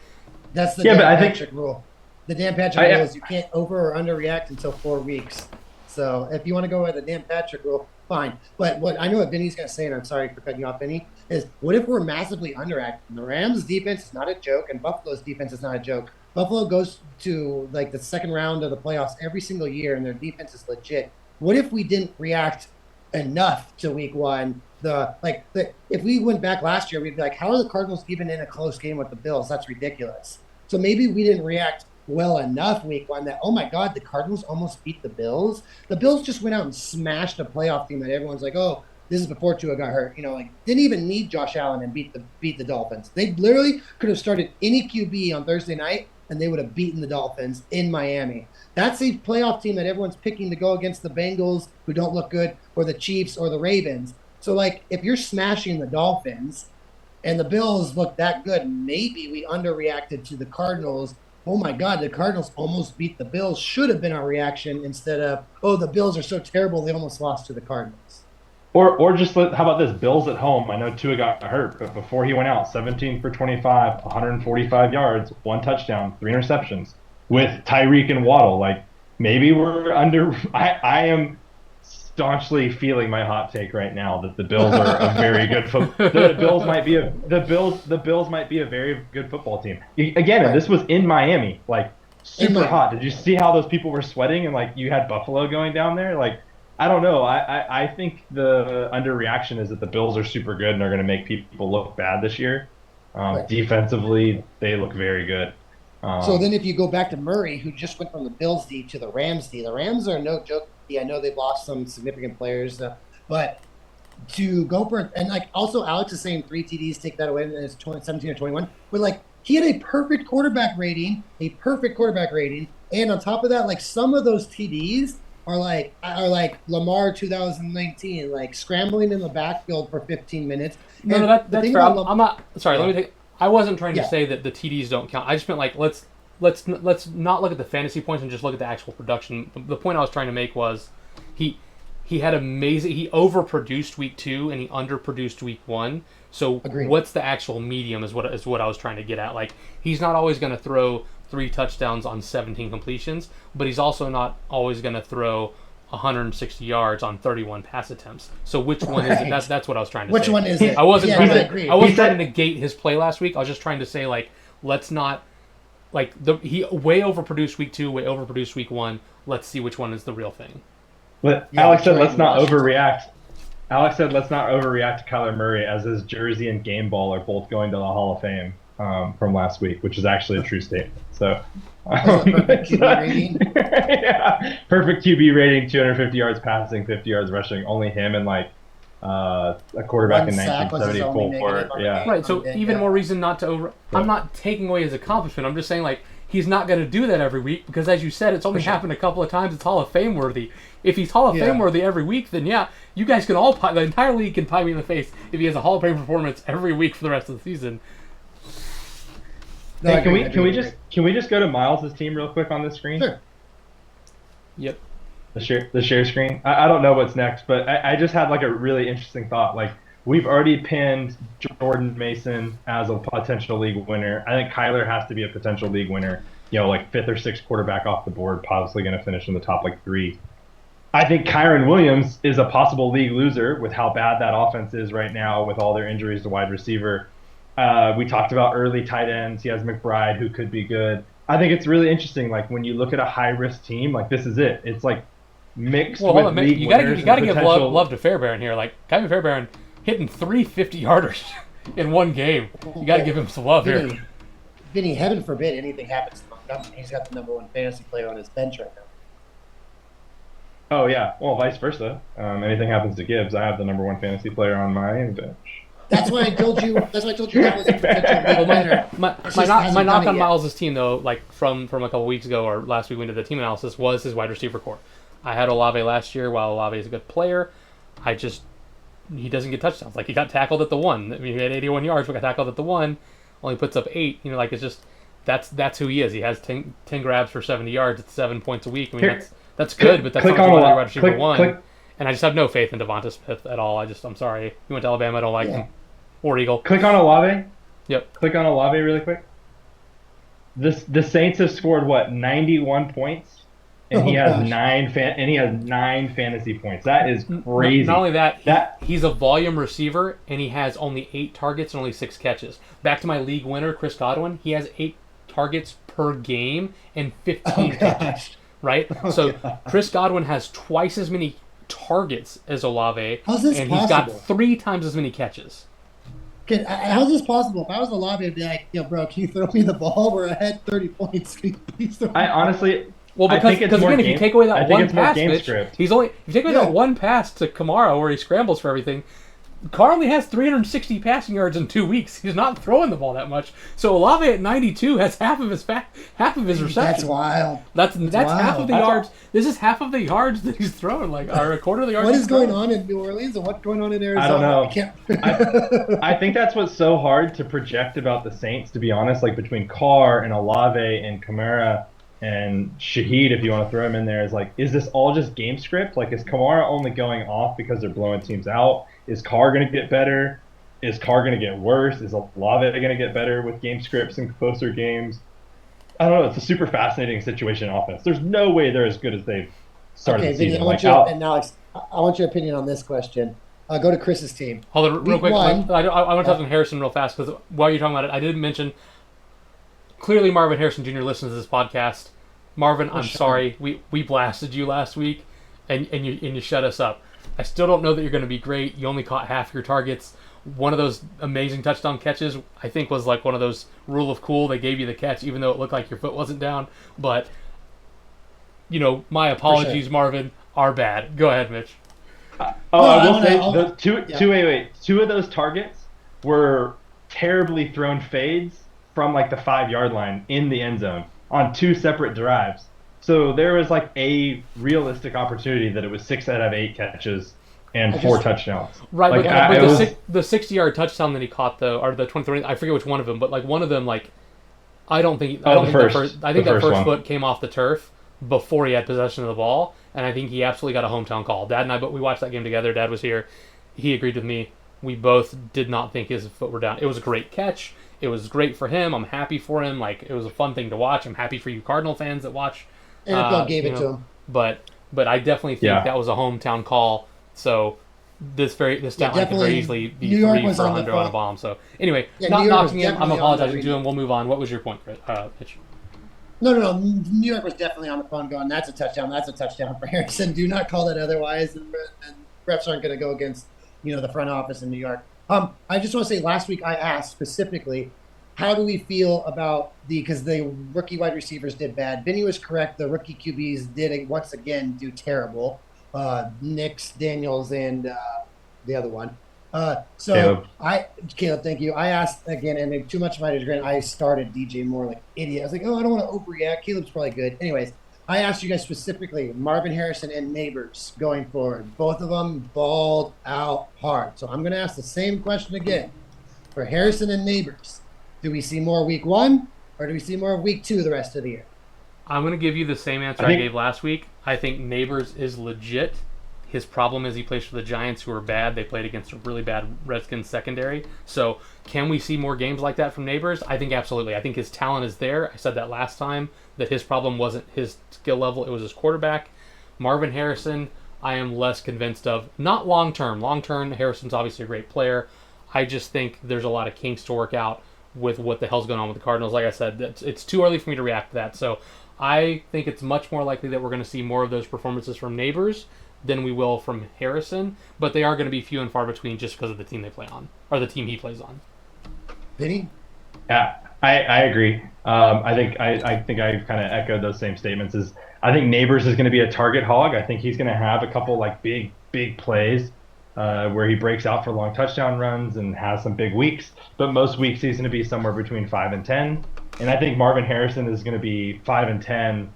Speaker 2: That's the
Speaker 3: Yeah,
Speaker 2: Dan
Speaker 3: but I think-
Speaker 2: Patrick rule. The Dan Patrick rule is you can't over or underreact until 4 weeks. So if you want to go by the Dan Patrick rule, fine. But what I know what Vinny's going to say, and I'm sorry for cutting you off, Vinny, is what if we're massively underacting? The Rams' defense is not a joke, and Buffalo's defense is not a joke. Buffalo goes to like the second round of the playoffs every single year, and their defense is legit. What if we didn't react enough to week 1? If we went back last year, we'd be like, how are the Cardinals even in a close game with the Bills? That's ridiculous. So maybe we didn't react well enough week 1 that, oh my God, the Cardinals almost beat the Bills. The Bills just went out and smashed a playoff team that everyone's like, oh, this is before Tua got hurt. Didn't even need Josh Allen and beat the Dolphins. They literally could have started any QB on Thursday night and they would have beaten the Dolphins in Miami. That's a playoff team that everyone's picking to go against the Bengals, who don't look good, or the Chiefs or the Ravens. So, if you're smashing the Dolphins and the Bills look that good, maybe we underreacted to the Cardinals. Oh, my God, the Cardinals almost beat the Bills. Should have been our reaction instead of, oh, the Bills are so terrible, they almost lost to the Cardinals.
Speaker 3: Or just how about this? Bills at home. I know Tua got hurt, but before he went out, 17 for 25, 145 yards, 1 touchdown, 3 interceptions with Tyreek and Waddle. Maybe we're under. I am staunchly feeling my hot take right now that the Bills are a very good football. The Bills might be a very good football team. Again,
Speaker 2: Right.
Speaker 3: This was in Miami, super
Speaker 2: Miami.
Speaker 3: hot. Did you see how those people were sweating and you had Buffalo going down there? I don't know. I think the underreaction is that the Bills are super good and are going to make people look bad this year.
Speaker 2: Right.
Speaker 3: Defensively, they look very good.
Speaker 2: So then if you go back to Murray, who just went from the Bills D to the Rams D, the Rams are no joke. I know they've lost some significant players, but to go for – and also Alex is saying 3 TDs, take that away, and it's 17 or 21. But he had a perfect quarterback rating, and on top of that, some of those TDs are like Lamar 2019, like scrambling in the backfield for 15 minutes.
Speaker 1: No,
Speaker 2: And
Speaker 1: no,
Speaker 2: the
Speaker 1: that's
Speaker 2: thing
Speaker 1: fair.
Speaker 2: about
Speaker 1: I'm not sorry.
Speaker 2: Yeah.
Speaker 1: Let me take. I wasn't trying to
Speaker 2: Yeah.
Speaker 1: say that the TDs don't count. I just meant like let's not look at the fantasy points and just look at the actual production. The point I was trying to make was he he had amazing. He overproduced week 2 and he underproduced week 1. So
Speaker 2: Agreed.
Speaker 1: what's the actual medium is what I was trying to get at. Like he's not always going to throw 3 touchdowns on 17 completions, but he's also not always going to throw 160 yards on 31 pass attempts. So which one is it?
Speaker 2: Right.
Speaker 1: That's what I was trying to
Speaker 2: Which
Speaker 1: say.
Speaker 2: one is it?
Speaker 1: I wasn't
Speaker 2: Yeah,
Speaker 1: trying
Speaker 2: I
Speaker 1: to.
Speaker 2: agree.
Speaker 1: I wasn't
Speaker 3: He said-
Speaker 1: trying to negate his play last week. I was just trying to say like let's not like he way overproduced week 2, way overproduced week 1. Let's see which one is the real thing.
Speaker 3: But
Speaker 2: Yeah,
Speaker 3: Alex said,
Speaker 2: Detroit
Speaker 3: let's not
Speaker 2: and Washington.
Speaker 3: overreact. Alex said, let's not overreact to Kyler Murray, as his jersey and game ball are both going to the Hall of Fame from last week, which is actually a true statement. So,
Speaker 2: That's a perfect QB rating.
Speaker 3: yeah, perfect QB rating, 250 yards passing, 50 yards rushing. Only him and like a quarterback
Speaker 2: One
Speaker 3: in
Speaker 2: sack was his only
Speaker 3: 1974.
Speaker 2: negative on the
Speaker 3: Yeah,
Speaker 2: game.
Speaker 1: Right. So
Speaker 2: Yeah,
Speaker 1: even
Speaker 2: yeah.
Speaker 1: more reason not to over. I'm not taking away his accomplishment. I'm just saying like he's not going to do that every week because, as you said, it's only happened a couple of times. It's Hall of Fame worthy. If he's Hall of
Speaker 2: Yeah.
Speaker 1: Fame worthy every week, then yeah, you guys can all the entire league can pie me in the face if he has a Hall of Fame performance every week for the rest of the season.
Speaker 2: No, I
Speaker 3: hey, can
Speaker 2: agree, I agree, I agree.
Speaker 3: we just go to Miles' team real quick on this screen?
Speaker 2: Sure.
Speaker 1: Yep.
Speaker 3: The share screen. I don't know what's next, but I just had like a really interesting thought. Like we've already pinned Jordan Mason as a potential league winner. I think Kyler has to be a potential league winner. You know, like 5th or 6th quarterback off the board, possibly going to finish in the top like 3. I think Kyron Williams is a possible league loser with how bad that offense is right now with all their injuries to wide receiver. We talked about early tight ends. He has McBride, who could be good. I think it's really interesting. Like when you look at a high risk team, like this is it. It's like mixed
Speaker 1: Well,
Speaker 3: with
Speaker 1: hold on,
Speaker 3: league
Speaker 1: you
Speaker 3: winners.
Speaker 1: gotta
Speaker 3: and
Speaker 1: give
Speaker 3: potential-
Speaker 1: love to Fairbairn here. Like Kevin Fairbairn hitting 3 50-yarders in one game. You got to give him some love here.
Speaker 2: Vinny, heaven forbid anything happens to Montgomery. He's got the #1 fantasy player on his bench right now.
Speaker 3: Oh yeah. Well, vice versa. Anything happens to Gibbs, I have the #1 fantasy player on my bench.
Speaker 2: That's why I told you. That was a potential
Speaker 1: Well,
Speaker 2: league winner.
Speaker 1: my
Speaker 2: It's
Speaker 1: my
Speaker 2: just
Speaker 1: knock,
Speaker 2: hasn't
Speaker 1: my
Speaker 2: done
Speaker 1: knock
Speaker 2: it
Speaker 1: on
Speaker 2: yet.
Speaker 1: Miles' team though, like from a couple weeks ago or last week we did the team analysis, was his wide receiver core. I had Olave last year. While Olave is a good player, he doesn't get touchdowns. Like he got tackled at the 1. I mean, he had 81 yards, but got tackled at the 1. Only puts up 8. You know, like it's just that's who he is. He has 10 grabs for 70 yards. It's 7 points a week. I mean,
Speaker 3: Here,
Speaker 1: that's good, but that's
Speaker 3: click
Speaker 1: not
Speaker 3: on
Speaker 1: what you
Speaker 3: Olave-
Speaker 1: wide receiver
Speaker 3: click-
Speaker 1: 1.
Speaker 3: click-
Speaker 1: And I just have no faith in Devonta Smith at all. I'm sorry. He went to Alabama. I don't like
Speaker 2: Yeah.
Speaker 1: him. Or Eagle.
Speaker 3: Click on Olave.
Speaker 1: Yep.
Speaker 3: Click on Olave really quick. The Saints have scored what 91 points, and he
Speaker 2: Oh,
Speaker 3: has
Speaker 2: gosh.
Speaker 3: 9 fantasy points. That is crazy.
Speaker 1: Not only that,
Speaker 3: That-
Speaker 1: he's a volume receiver, and he has only 8 targets and only 6 catches. Back to my league winner, Chris Godwin. He has 8 targets per game and 15
Speaker 2: Oh,
Speaker 1: catches.
Speaker 2: gosh.
Speaker 1: Right? So Chris Godwin has twice as many targets as Olave,
Speaker 2: How's this
Speaker 1: and he's got
Speaker 2: possible?
Speaker 1: 3 times as many catches.
Speaker 2: How's this possible? If I was Olave, I'd be like, yo, bro, can you throw me the ball? We're ahead 30 points. Please throw me
Speaker 3: I honestly,
Speaker 1: Well,
Speaker 3: I think it's
Speaker 1: because
Speaker 3: more
Speaker 1: again, if you
Speaker 3: game-
Speaker 1: take away
Speaker 3: I
Speaker 1: that
Speaker 3: think
Speaker 1: one
Speaker 3: it's more
Speaker 1: pass,
Speaker 3: game
Speaker 1: Mitch,
Speaker 3: script.
Speaker 1: if you take away
Speaker 2: Yeah.
Speaker 1: that one pass to Kamara where he scrambles for everything, Carly has 360 passing yards in 2 weeks. He's not throwing the ball that much. So Olave at 92 has half of his receptions.
Speaker 2: That's wild.
Speaker 1: That's half of the
Speaker 3: That's
Speaker 1: yards. This is half of the yards that he's throwing, like or a quarter of the yards.
Speaker 2: What
Speaker 1: he's
Speaker 2: is going
Speaker 1: throwing.
Speaker 2: on in New Orleans and what's going on in Arizona?
Speaker 3: I don't know.
Speaker 2: I can't.
Speaker 3: I think that's what's so hard to project about the Saints, to be honest. Like between Carr and Olave and Kamara and Shaheed, if you want to throw him in there, is like, is this all just game script? Like, is Kamara only going off because they're blowing teams out? Is Carr going to get better? Is Carr going to get worse? Is Olave going to get better with game scripts and closer games? I don't know. It's a super fascinating situation in offense. There's no way they're as good as they've started
Speaker 2: Okay,
Speaker 3: the
Speaker 2: Vinny,
Speaker 3: season.
Speaker 2: I want
Speaker 3: Like,
Speaker 2: you,
Speaker 3: out-
Speaker 2: and Alex, I want your opinion on this question. Go to Chris's team.
Speaker 1: Hold on, real
Speaker 2: Week
Speaker 1: quick.
Speaker 2: one-
Speaker 1: I want to touch on Harrison real fast because while you're talking about it, I didn't mention. Clearly, Marvin Harrison Jr. listens to this podcast. Marvin, I'm
Speaker 2: sure.
Speaker 1: sorry, we blasted you last week, and you shut us up. I still don't know that you're going to be great. You only caught half your targets. One of those amazing touchdown catches, I think, was like one of those rule of cool. They gave you the catch even though it looked like your foot wasn't down. But my apologies, Marvin, are bad. Go ahead, Mitch.
Speaker 3: Oh,
Speaker 2: No,
Speaker 3: I will
Speaker 2: I
Speaker 3: say
Speaker 2: wanna-
Speaker 3: the two of those targets were terribly thrown fades from like the 5-yard line in the end zone on 2 separate drives. So there was like a realistic opportunity that it was 6 out of 8 catches and
Speaker 2: I
Speaker 3: 4
Speaker 2: just-
Speaker 3: touchdowns.
Speaker 1: Right,
Speaker 3: Like,
Speaker 1: but
Speaker 3: it
Speaker 1: the,
Speaker 3: was-
Speaker 1: the 60-yard touchdown that he caught, though, or the 23, I forget which one of them, but like one of them, like I don't think I don't
Speaker 3: the
Speaker 1: think
Speaker 3: first-
Speaker 1: I think
Speaker 3: the
Speaker 1: that
Speaker 3: first
Speaker 1: first
Speaker 3: one.
Speaker 1: foot came off the turf before he had possession of the ball, and I think he absolutely got a hometown call. Dad and I, but we watched that game together. Dad was here. He agreed with me. We both did not think his foot were down. It was a great catch. It was great for him. I'm happy for him. Like, it was a fun thing to watch. I'm happy for you Cardinal fans that watch.
Speaker 2: NFL gave
Speaker 1: you
Speaker 2: it
Speaker 1: know,
Speaker 2: to him.
Speaker 1: But I definitely think
Speaker 3: Yeah.
Speaker 1: that was a hometown call. So this stat line could
Speaker 2: definitely.
Speaker 1: very easily be
Speaker 2: New York
Speaker 1: 3
Speaker 2: was
Speaker 1: for
Speaker 2: on the
Speaker 1: 100 on a
Speaker 2: phone.
Speaker 1: bomb. So anyway,
Speaker 2: Yeah,
Speaker 1: not
Speaker 2: New York was
Speaker 1: knocking him. I'm
Speaker 2: definitely on
Speaker 1: apologizing
Speaker 2: the
Speaker 1: to him. We'll move on. What was your point, Mitch?
Speaker 2: No. New York was definitely on the phone going, that's a touchdown. That's a touchdown for Harrison. Do not call that otherwise. And refs aren't going to go against, the front office in New York. I just want to say last week I asked specifically, how do we feel about because the rookie wide receivers did bad. Vinny was correct. The rookie QBs did once again do terrible. Nix, Daniels, and the other one.
Speaker 3: Caleb.
Speaker 2: Caleb, thank you. I asked again, and too much of my regret. I started DJ Moore like idiot. I was like, oh, I don't want to overreact. Caleb's probably good. Anyways, I asked you guys specifically, Marvin Harrison and Neighbors going forward. Both of them balled out hard. So I'm going to ask the same question again. For Harrison and Neighbors, do we see more week 1 or do we see more week 2 the rest of the year?
Speaker 1: I'm going to give you the same answer I gave last week. I think Neighbors is legit. His problem is he plays for the Giants, who are bad. They played against a really bad Redskins secondary. So can we see more games like that from Neighbors? I think absolutely. I think his talent is there. I said that last time, that his problem wasn't his skill level. It was his quarterback. Marvin Harrison, I am less convinced of. Not long-term. Long-term, Harrison's obviously a great player. I just think there's a lot of kinks to work out with what the hell's going on with the Cardinals. Like I said, it's too early for me to react to that. So I think it's much more likely that we're going to see more of those performances from Neighbors than we will from Harrison, but they are going to be few and far between just because of the team they play on, or the team he plays on.
Speaker 2: Vinny?
Speaker 3: Yeah, I agree. I think I kind of echoed those same statements. I think Neighbors is going to be a target hog. I think he's going to have a couple like big plays where he breaks out for long touchdown runs and has some big weeks. But most weeks he's going to be somewhere between 5 and 10. And I think Marvin Harrison is going to be 5 and 10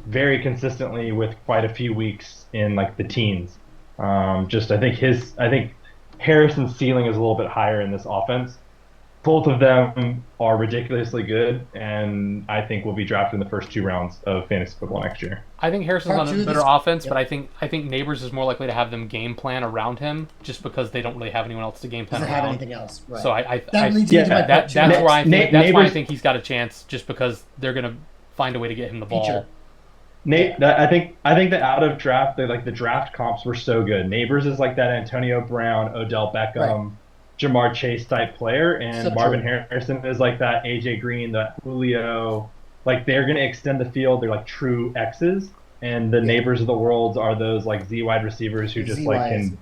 Speaker 3: very consistently with quite a few weeks in like the teens. I think Harrison's ceiling is a little bit higher in this offense. Both of them are ridiculously good, and I think will be drafted in the first 2 rounds of fantasy football next year.
Speaker 1: I think Harrison's on a better offense, but I think Neighbors is more likely to have them game plan around him, just because they don't really have anyone else to game plan
Speaker 2: Doesn't
Speaker 1: around.
Speaker 2: have anything else. Right.
Speaker 1: So that's
Speaker 3: Yeah.
Speaker 1: why I think
Speaker 3: Neighbors-
Speaker 1: I think he's got a chance, just because they're going to find a way to get him the ball.
Speaker 2: Feature.
Speaker 3: Nate, I think that out of draft, the draft comps were so good. Neighbors is like that Antonio Brown, Odell Beckham, Jamar Chase type player, and
Speaker 2: So
Speaker 3: Marvin
Speaker 2: true.
Speaker 3: Harrison is like that AJ Green, that Julio. Like they're going to extend the field. They're like true X's, and the Neighbors of the world are those like Z wide receivers who just like can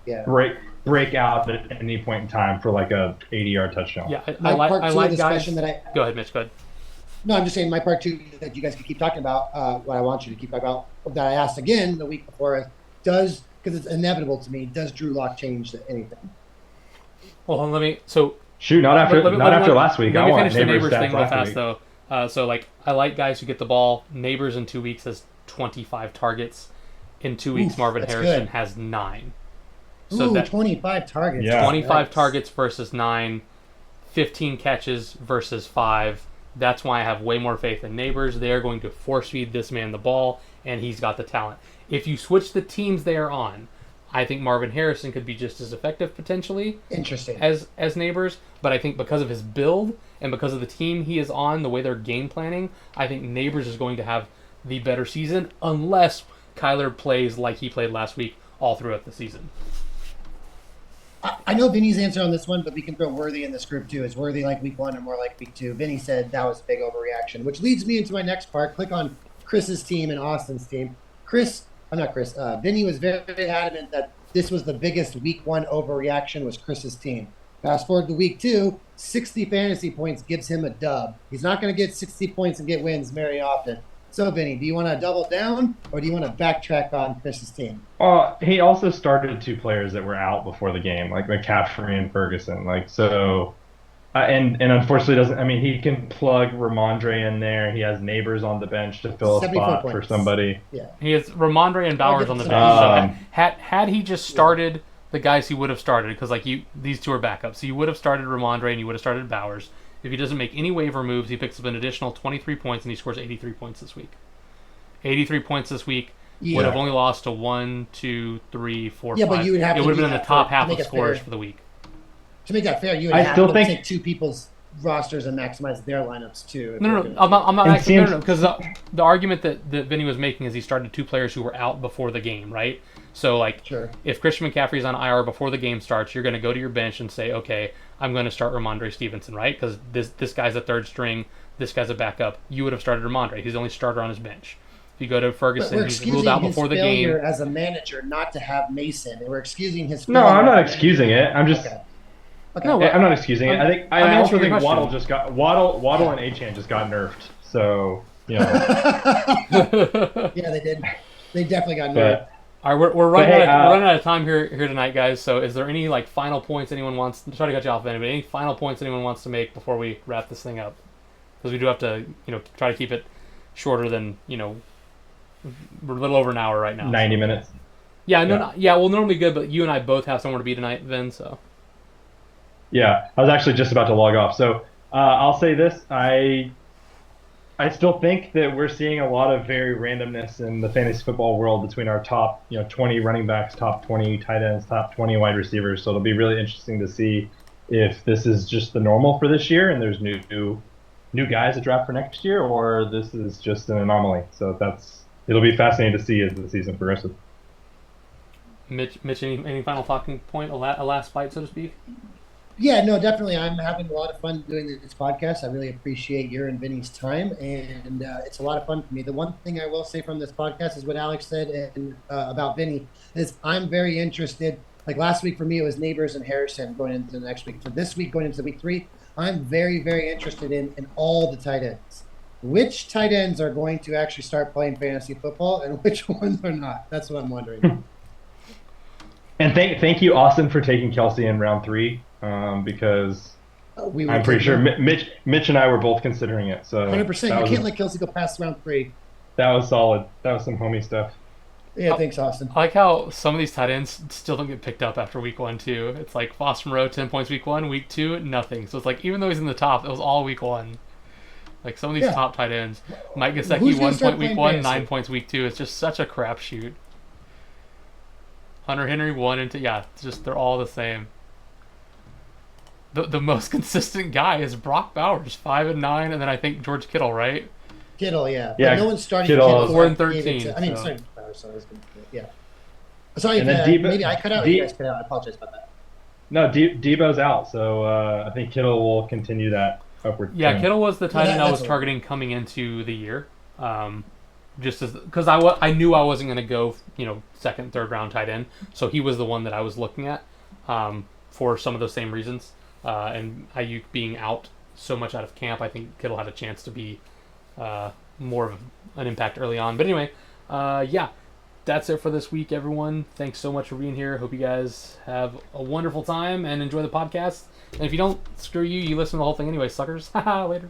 Speaker 3: break out at any point in time for like a 80-yard touchdown.
Speaker 1: Yeah,
Speaker 2: My part
Speaker 1: I
Speaker 2: two
Speaker 1: like
Speaker 2: of this
Speaker 1: guys.
Speaker 2: question that I
Speaker 1: Go ahead, Mitch. Go ahead.
Speaker 2: No, I'm just saying my part 2 that you guys can keep talking about. What I want you to keep talking about that I asked again the week before is because it's inevitable to me. Does Drew Lock change anything?
Speaker 1: Well, let me. So
Speaker 3: Shoot, not after last week.
Speaker 1: Let
Speaker 3: I
Speaker 1: me
Speaker 3: want
Speaker 1: finish the
Speaker 3: Neighbors
Speaker 1: Neighbors thing
Speaker 3: stats
Speaker 1: real
Speaker 3: last
Speaker 1: fast,
Speaker 3: week.
Speaker 1: though. So, like, I like guys who get the ball. Neighbors in 2 weeks has 25 targets. In 2 weeks, Marvin
Speaker 2: that's
Speaker 1: Harrison
Speaker 2: good.
Speaker 1: has 9.
Speaker 2: So
Speaker 1: that
Speaker 2: 25 targets.
Speaker 3: Yeah.
Speaker 1: 25
Speaker 2: Nice.
Speaker 1: targets versus 9, 15 catches versus 5. That's why I have way more faith in Neighbors. They are going to force feed this man the ball, and he's got the talent. If you switch the teams they are on, I think Marvin Harrison could be just as effective potentially
Speaker 2: Interesting.
Speaker 1: as Neighbors, but I think because of his build and because of the team he is on, the way they're game planning, I think Neighbors is going to have the better season unless Kyler plays like he played last week all throughout the season.
Speaker 2: I know Vinny's answer on this one, but we can throw Worthy in this group too. Is Worthy like week 1 or more like week 2? Vinny said that was a big overreaction, which leads me into my next part. Click on Chris's team and Austin's team. Vinny was very adamant that this was the biggest week 1 overreaction was Chris's team. Fast forward to week 2, 60 fantasy points gives him a dub. He's not going to get 60 points and get wins very often. So, Vinny, do you want to double down or do you want to backtrack on Chris's team?
Speaker 3: He also started 2 players that were out before the game, like McCaffrey and Ferguson. and unfortunately doesn't. I mean, he can plug Ramondre in there. He has neighbors on the bench to fill a
Speaker 2: 74
Speaker 3: spot for
Speaker 2: points.
Speaker 3: somebody.
Speaker 2: Yeah.
Speaker 1: He has Ramondre and Bowers on the bench.
Speaker 3: Um,
Speaker 1: So had he just started the guys he would have started, because like these two are backups. So you would have started Ramondre and you would have started Bowers. If he doesn't make any waiver moves, he picks up an additional 23 points and he scores 83 points this week. 83 points this week. Would have only lost to 1, 2, 3, 4, 5.
Speaker 2: Yeah, but you would have
Speaker 1: it
Speaker 2: to
Speaker 1: would have
Speaker 2: do
Speaker 1: been in the
Speaker 2: that
Speaker 1: top
Speaker 2: for-
Speaker 1: half
Speaker 2: to make
Speaker 1: of
Speaker 2: it
Speaker 1: scorers
Speaker 2: fair.
Speaker 1: for the week.
Speaker 2: To make that fair, you would
Speaker 3: I
Speaker 2: have
Speaker 3: still
Speaker 2: to
Speaker 3: think-
Speaker 2: take two people's rosters and maximize their lineups too. if
Speaker 1: No,
Speaker 2: you're
Speaker 1: no,
Speaker 2: gonna
Speaker 1: no. I'm not
Speaker 3: It
Speaker 1: actually
Speaker 3: seems-
Speaker 1: because the argument that Vinny was making is he started two players who were out before the game, right? So like,
Speaker 2: Sure.
Speaker 1: if Christian McCaffrey's on IR before the game starts, you're going to go to your bench and say, okay, I'm going to start Ramondre Stevenson, right? Because this guy's a third string, this guy's a backup. You would have started Ramondre. He's the only starter on his bench. If you go to
Speaker 2: But
Speaker 1: Ferguson,
Speaker 2: we're
Speaker 1: he's
Speaker 2: excusing
Speaker 1: ruled out
Speaker 2: his
Speaker 1: before the
Speaker 2: failure
Speaker 1: game.
Speaker 2: as a manager not to have Mason, and we're excusing his.
Speaker 3: No,
Speaker 2: failure
Speaker 3: I'm not
Speaker 2: as a
Speaker 3: excusing
Speaker 2: manager.
Speaker 3: it. I'm just.
Speaker 2: Okay. Okay.
Speaker 1: No,
Speaker 3: I'm not excusing it. I
Speaker 1: I'm
Speaker 3: also
Speaker 1: answering the
Speaker 3: think
Speaker 1: question.
Speaker 3: Waddle just got Waddle and Achane just got nerfed. So
Speaker 2: Yeah, they did. They definitely got nerfed.
Speaker 3: but
Speaker 1: All right, we're running,
Speaker 3: hey,
Speaker 1: we're running out of time here tonight, guys. So, is there any like final points anyone wants? Try to cut you off, Vinny, but any final points anyone wants to make before we wrap this thing up? Because we do have to, try to keep it shorter than we're a little over an hour right now.
Speaker 3: 90 minutes.
Speaker 1: Yeah, no,
Speaker 3: Yeah.
Speaker 1: no, yeah. Well, normally good, but you and I both have somewhere to be tonight, Vin. So,
Speaker 3: Yeah, I was actually just about to log off. So I'll say this: I still think that we're seeing a lot of very randomness in the fantasy football world between our top 20 running backs, top 20 tight ends, top 20 wide receivers. So it'll be really interesting to see if this is just the normal for this year and there's new guys to draft for next year, or this is just an anomaly. So it'll be fascinating to see as the season progresses.
Speaker 1: Mitch, any final talking point? A last bite, so to speak.
Speaker 2: Yeah, no, definitely. I'm having a lot of fun doing this podcast. I really appreciate your and Vinny's time, and it's a lot of fun for me. The one thing I will say from this podcast is what Alex said and about Vinny is I'm very interested. Like last week for me, it was Neighbors and Harrison going into the next week. For this week, going into week 3, I'm very, very interested in all the tight ends. Which tight ends are going to actually start playing fantasy football and which ones are not? That's what I'm wondering.
Speaker 3: And thank you, Austin, for taking Kelsey in round 3, because
Speaker 2: We
Speaker 3: I'm pretty sure Mitch and I were both considering it. So
Speaker 2: 100%. You can't let Kelsey go past round 3.
Speaker 3: that was solid. That was some homie stuff.
Speaker 2: Yeah, thanks, Austin.
Speaker 1: I like how some of these tight ends still don't get picked up after week 1 too. It's like Foster Moreau, 10 points week 1, week 2, nothing. So it's like even though he's in the top, it was all week 1. Like some of these top tight ends, Mike
Speaker 2: Who's
Speaker 1: Gesicki,
Speaker 2: gonna
Speaker 1: 1
Speaker 2: start
Speaker 1: point week
Speaker 2: playing
Speaker 1: 1,
Speaker 2: fantasy?
Speaker 1: 9 points week 2. It's just such a crapshoot. Hunter Henry 1 and 2, yeah, it's just they're all the same. The most consistent guy is Brock Bowers, 5 and 9, and then I think George Kittle, right?
Speaker 2: Kittle, yeah.
Speaker 3: Yeah,
Speaker 2: But no one's starting
Speaker 3: Kittle
Speaker 2: Kittle.
Speaker 3: is-
Speaker 1: 4 and
Speaker 2: so I gave it
Speaker 1: 13,
Speaker 2: to- I mean,
Speaker 1: so.
Speaker 2: sorry, I was gonna, yeah. Sorry,
Speaker 3: And then Debo-
Speaker 2: maybe I cut out. Or you guys cut out. I apologize about that.
Speaker 3: No, Debo's out, so I think Kittle will continue that upward.
Speaker 1: Yeah,
Speaker 3: trend.
Speaker 1: Kittle was the tight
Speaker 2: that-
Speaker 1: end I was
Speaker 2: that's a-
Speaker 1: targeting coming into the year. Just as because I knew I wasn't going to go second, third round tight end, so he was the one that I was looking at for some of those same reasons. And Ayuk being out so much out of camp, I think Kittle had a chance to be more of an impact early on. But anyway, yeah, that's it for this week, everyone. Thanks so much for being here. Hope you guys have a wonderful time and enjoy the podcast. And if you don't, screw you. You listen to the whole thing anyway, suckers. Haha, later.